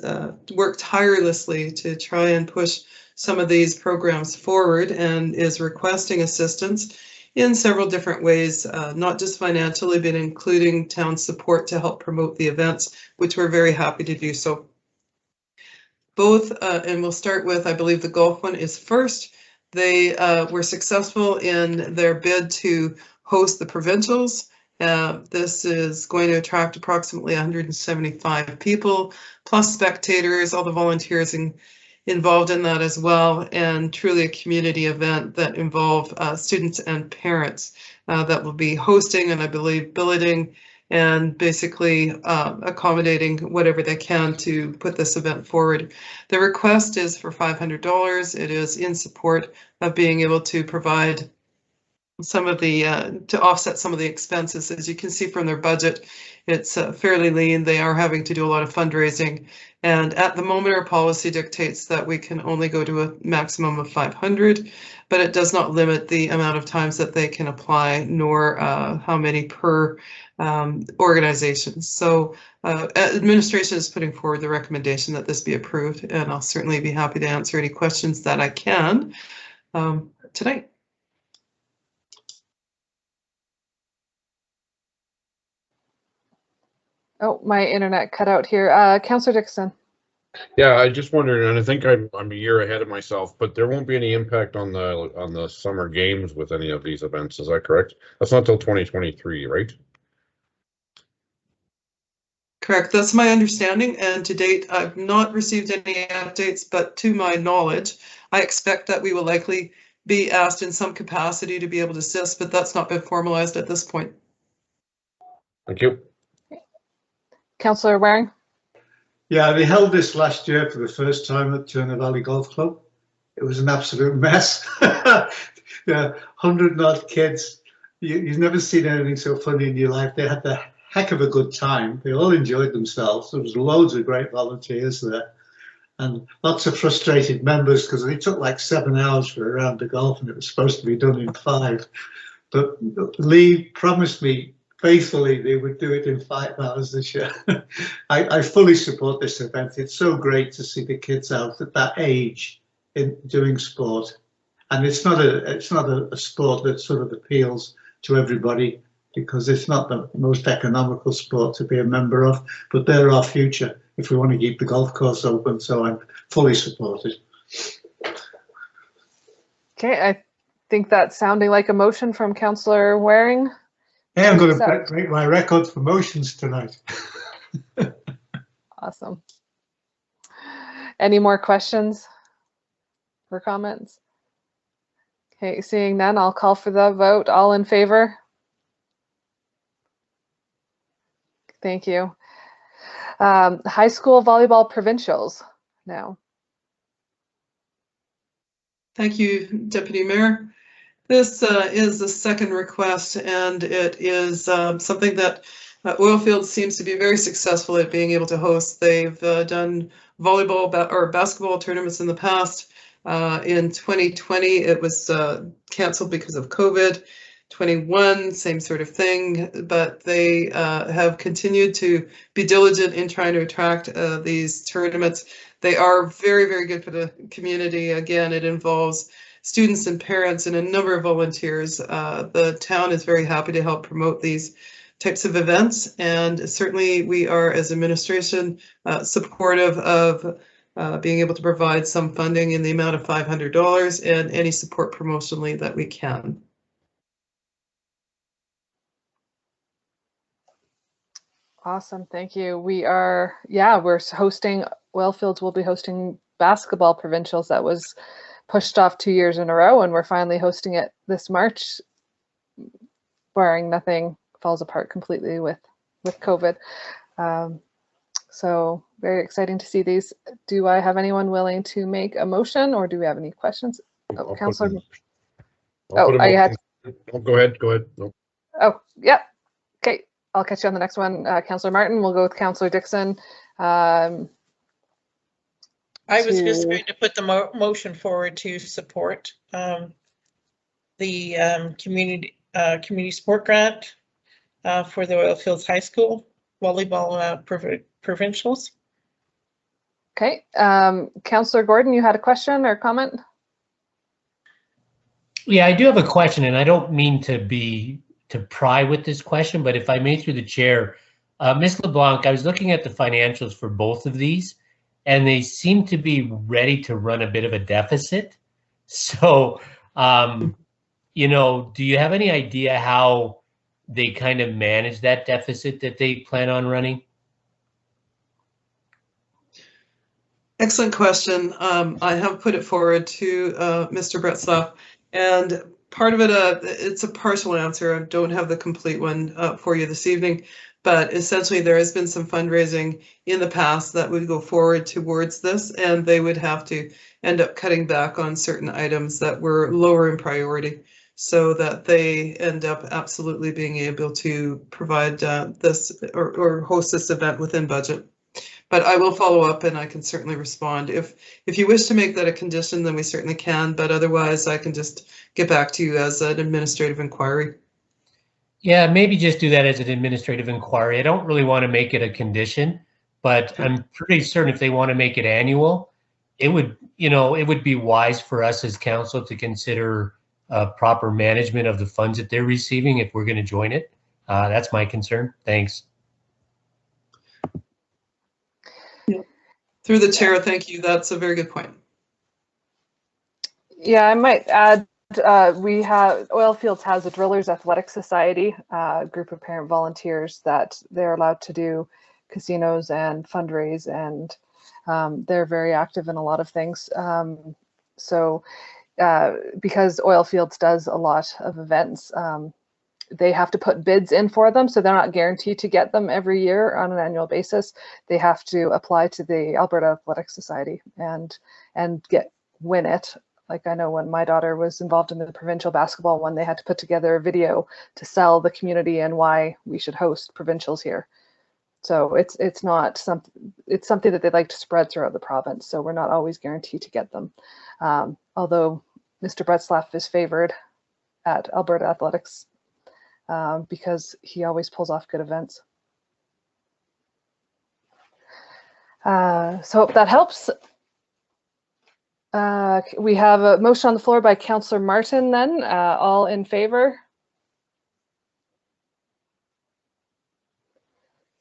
worked tirelessly to try and push some of these programs forward and is requesting assistance in several different ways, not just financially, but including town support to help promote the events, which we're very happy to do so. Both, and we'll start with, I believe the golf one is first. They were successful in their bid to host the Provincials. This is going to attract approximately 175 people, plus spectators, all the volunteers involved in that as well, and truly a community event that involve students and parents that will be hosting and I believe billeting and basically accommodating whatever they can to put this event forward. The request is for $500. It is in support of being able to provide some of the, to offset some of the expenses. As you can see from their budget, it's fairly lean. They are having to do a lot of fundraising. And at the moment, our policy dictates that we can only go to a maximum of 500, but it does not limit the amount of times that they can apply, nor how many per organization. So administration is putting forward the recommendation that this be approved, and I'll certainly be happy to answer any questions that I can tonight. Oh, my internet cut out here. Councillor Dixon. Yeah, I just wondered, and I think I'm a year ahead of myself, but there won't be any impact on the summer games with any of these events. Is that correct? That's not till 2023, right? Correct. That's my understanding. And to date, I've not received any updates, but to my knowledge, I expect that we will likely be asked in some capacity to be able to assist, but that's not been formalized at this point. Thank you. Councillor Waring. Yeah, they held this last year for the first time at Turner Valley Golf Club. It was an absolute mess. Yeah, 100 odd kids. You've never seen anything so funny in your life. They had the heck of a good time. They all enjoyed themselves. There was loads of great volunteers there and lots of frustrated members because it took like 7 hours for a round of golf and it was supposed to be done in 5. But Lee promised me faithfully they would do it in 5 hours this year. I fully support this event. It's so great to see the kids out at that age in doing sport, and it's not a sport that sort of appeals to everybody because it's not the most economical sport to be a member of, but they're our future if we want to keep the golf course open, so I'm fully supported. Okay, I think that's sounding like a motion from Councillor Waring. Hey, I'm going to break my record for motions tonight. Awesome. Any more questions or comments? Okay, seeing none, I'll call for the vote. All in favor? Thank you. High school volleyball provincials now. Thank you, Deputy Mayor. This is the second request, and it is something that Oilfield seems to be very successful at being able to host. They've done volleyball or basketball tournaments in the past. In 2020, it was canceled because of COVID. 21, same sort of thing, but they have continued to be diligent in trying to attract these tournaments. They are very, very good for the community. Again, it involves students and parents and a number of volunteers. The town is very happy to help promote these types of events, and certainly we are, as administration, supportive of being able to provide some funding in the amount of $500 and any support promotionally that we can. Awesome, thank you. We are, we're hosting, Wellfields will be hosting basketball provincials that was pushed off 2 years in a row, and we're finally hosting it this March, barring nothing falls apart completely with COVID. So very exciting to see these. Do I have anyone willing to make a motion, or do we have any questions? Oh, Councillor. Oh, I had. Oh, go ahead. No. Oh, yeah. Okay, I'll catch you on the next one. Councillor Martin, we'll go with Councillor Dixon. I was just going to put the motion forward to support the community support grant for the Oilfields High School volleyball provincials. Okay, Councillor Gordon, you had a question or comment? Yeah, I do have a question, and I don't mean to pry with this question, but if I may through the chair, Ms. LeBlanc, I was looking at the financials for both of these, and they seem to be ready to run a bit of a deficit. So, you know, do you have any idea how they kind of manage that deficit that they plan on running? Excellent question. I have put it forward to Mr. Bretzlaff, and part of it, it's a partial answer. I don't have the complete one for you this evening, but essentially there has been some fundraising in the past that would go forward towards this, and they would have to end up cutting back on certain items that were lower in priority, so that they end up absolutely being able to provide this or host this event within budget. But I will follow up and I can certainly respond. If you wish to make that a condition, then we certainly can, but otherwise I can just get back to you as an administrative inquiry. Yeah, maybe just do that as an administrative inquiry. I don't really want to make it a condition, but I'm pretty certain if they want to make it annual, it would, it would be wise for us as council to consider proper management of the funds that they're receiving if we're going to join it. That's my concern. Thanks. Through the chair, thank you. That's a very good point. Yeah, I might add, we have, Oilfields has a Drillers Athletic Society, a group of parent volunteers that they're allowed to do casinos and fundraise, and they're very active in a lot of things. So because Oilfields does a lot of events, they have to put bids in for them, so they're not guaranteed to get them every year on an annual basis. They have to apply to the Alberta Athletic Society and win it. Like, I know when my daughter was involved in the provincial basketball one, they had to put together a video to sell the community and why we should host provincials here. So it's not something, it's something that they'd like to spread throughout the province. So we're not always guaranteed to get them. Although Mr. Bretzlaff is favored at Alberta Athletics because he always pulls off good events. So hope that helps. We have a motion on the floor by Councillor Martin then. All in favor?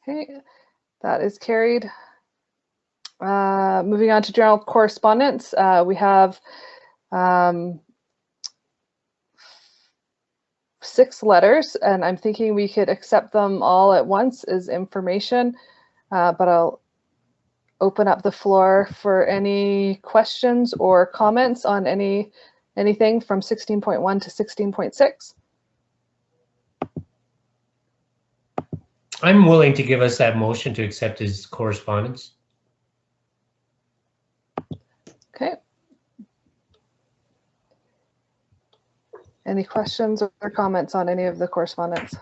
Okay, that is carried. Moving on to general correspondence, we have 6 letters, and I'm thinking we could accept them all at once as information, but I'll open up the floor for any questions or comments on anything from 16.1 to 16.6. I'm willing to give us that motion to accept his correspondence. Okay. Any questions or comments on any of the correspondence?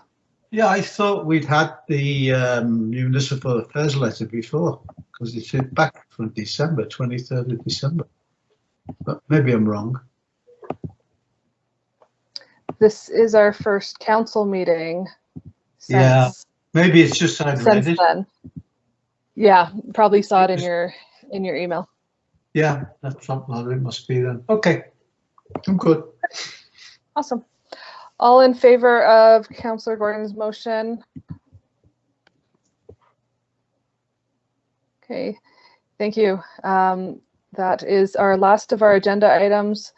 Yeah, I thought we'd had the municipal affairs letter before, because it's back from December, 23rd of December. But maybe I'm wrong. This is our first council meeting since, yeah, maybe it's just I'd read it. Then. Yeah, probably saw it in your email. Yeah, that's something it must be then. Okay, I'm good. Awesome. All in favor of Councillor Gordon's motion? Okay, thank you. That is our last of our agenda items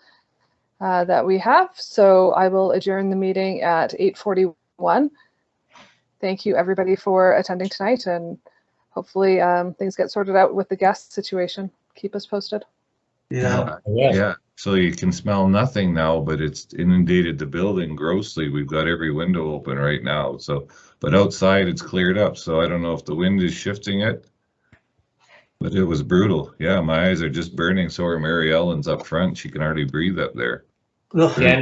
that we have. So I will adjourn the meeting at 8:41. Thank you everybody for attending tonight, and hopefully things get sorted out with the guest situation. Keep us posted. Yeah. So you can smell nothing now, but it's inundated the building grossly. We've got every window open right now. So, but outside it's cleared up. So I don't know if the wind is shifting it, but it was brutal. Yeah, my eyes are just burning. So are Mary Ellen's up front. She can hardly breathe up there. Yeah,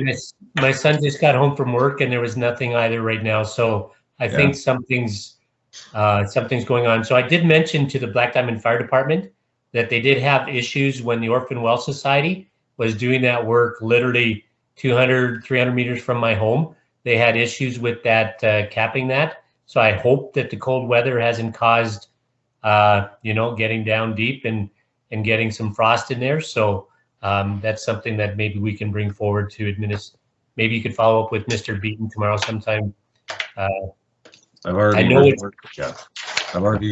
my son just got home from work and there was nothing either right now. So I think something's going on. So I did mention to the Black Diamond Fire Department that they did have issues when the Orphan Well Society was doing that work literally 200, 300 meters from my home. They had issues with that, capping that. So I hope that the cold weather hasn't caused, getting down deep and getting some frost in there. So that's something that maybe we can bring forward to administer. Maybe you could follow up with Mr. Beaton tomorrow sometime. I've already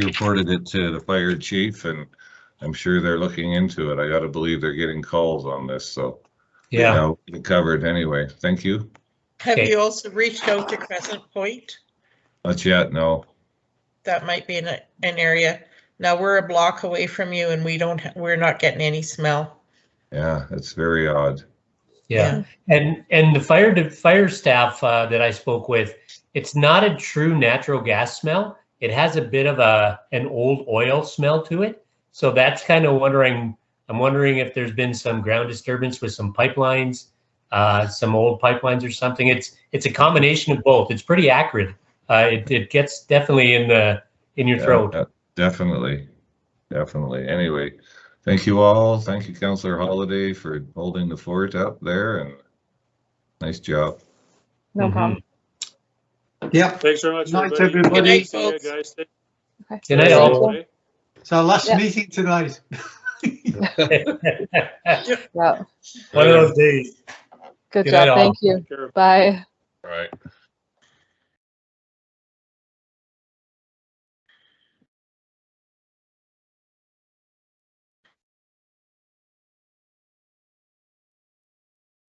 reported it to the fire chief, and I'm sure they're looking into it. I got to believe they're getting calls on this. So yeah, we'll get covered anyway. Thank you. Have you also reached out to Crescent Point? Not yet, no. That might be an area. Now we're a block away from you and we're not getting any smell. Yeah, it's very odd. Yeah, and the fire staff that I spoke with, it's not a true natural gas smell. It has a bit of an old oil smell to it. So that's kind of wondering. I'm wondering if there's been some ground disturbance with some pipelines, some old pipelines or something. It's a combination of both. It's pretty acrid. It gets definitely in your throat. Definitely. Anyway, thank you all. Thank you, Councillor Holiday, for holding the fort up there, and nice job. No problem. Yeah. Thanks very much, Night, everybody. everybody. Good night, See you folks. guys. Okay. Good night, all. It's our last Yeah. meeting tonight. Yeah. One of those days. Good Good job. night, all. Thank you. Bye. All right.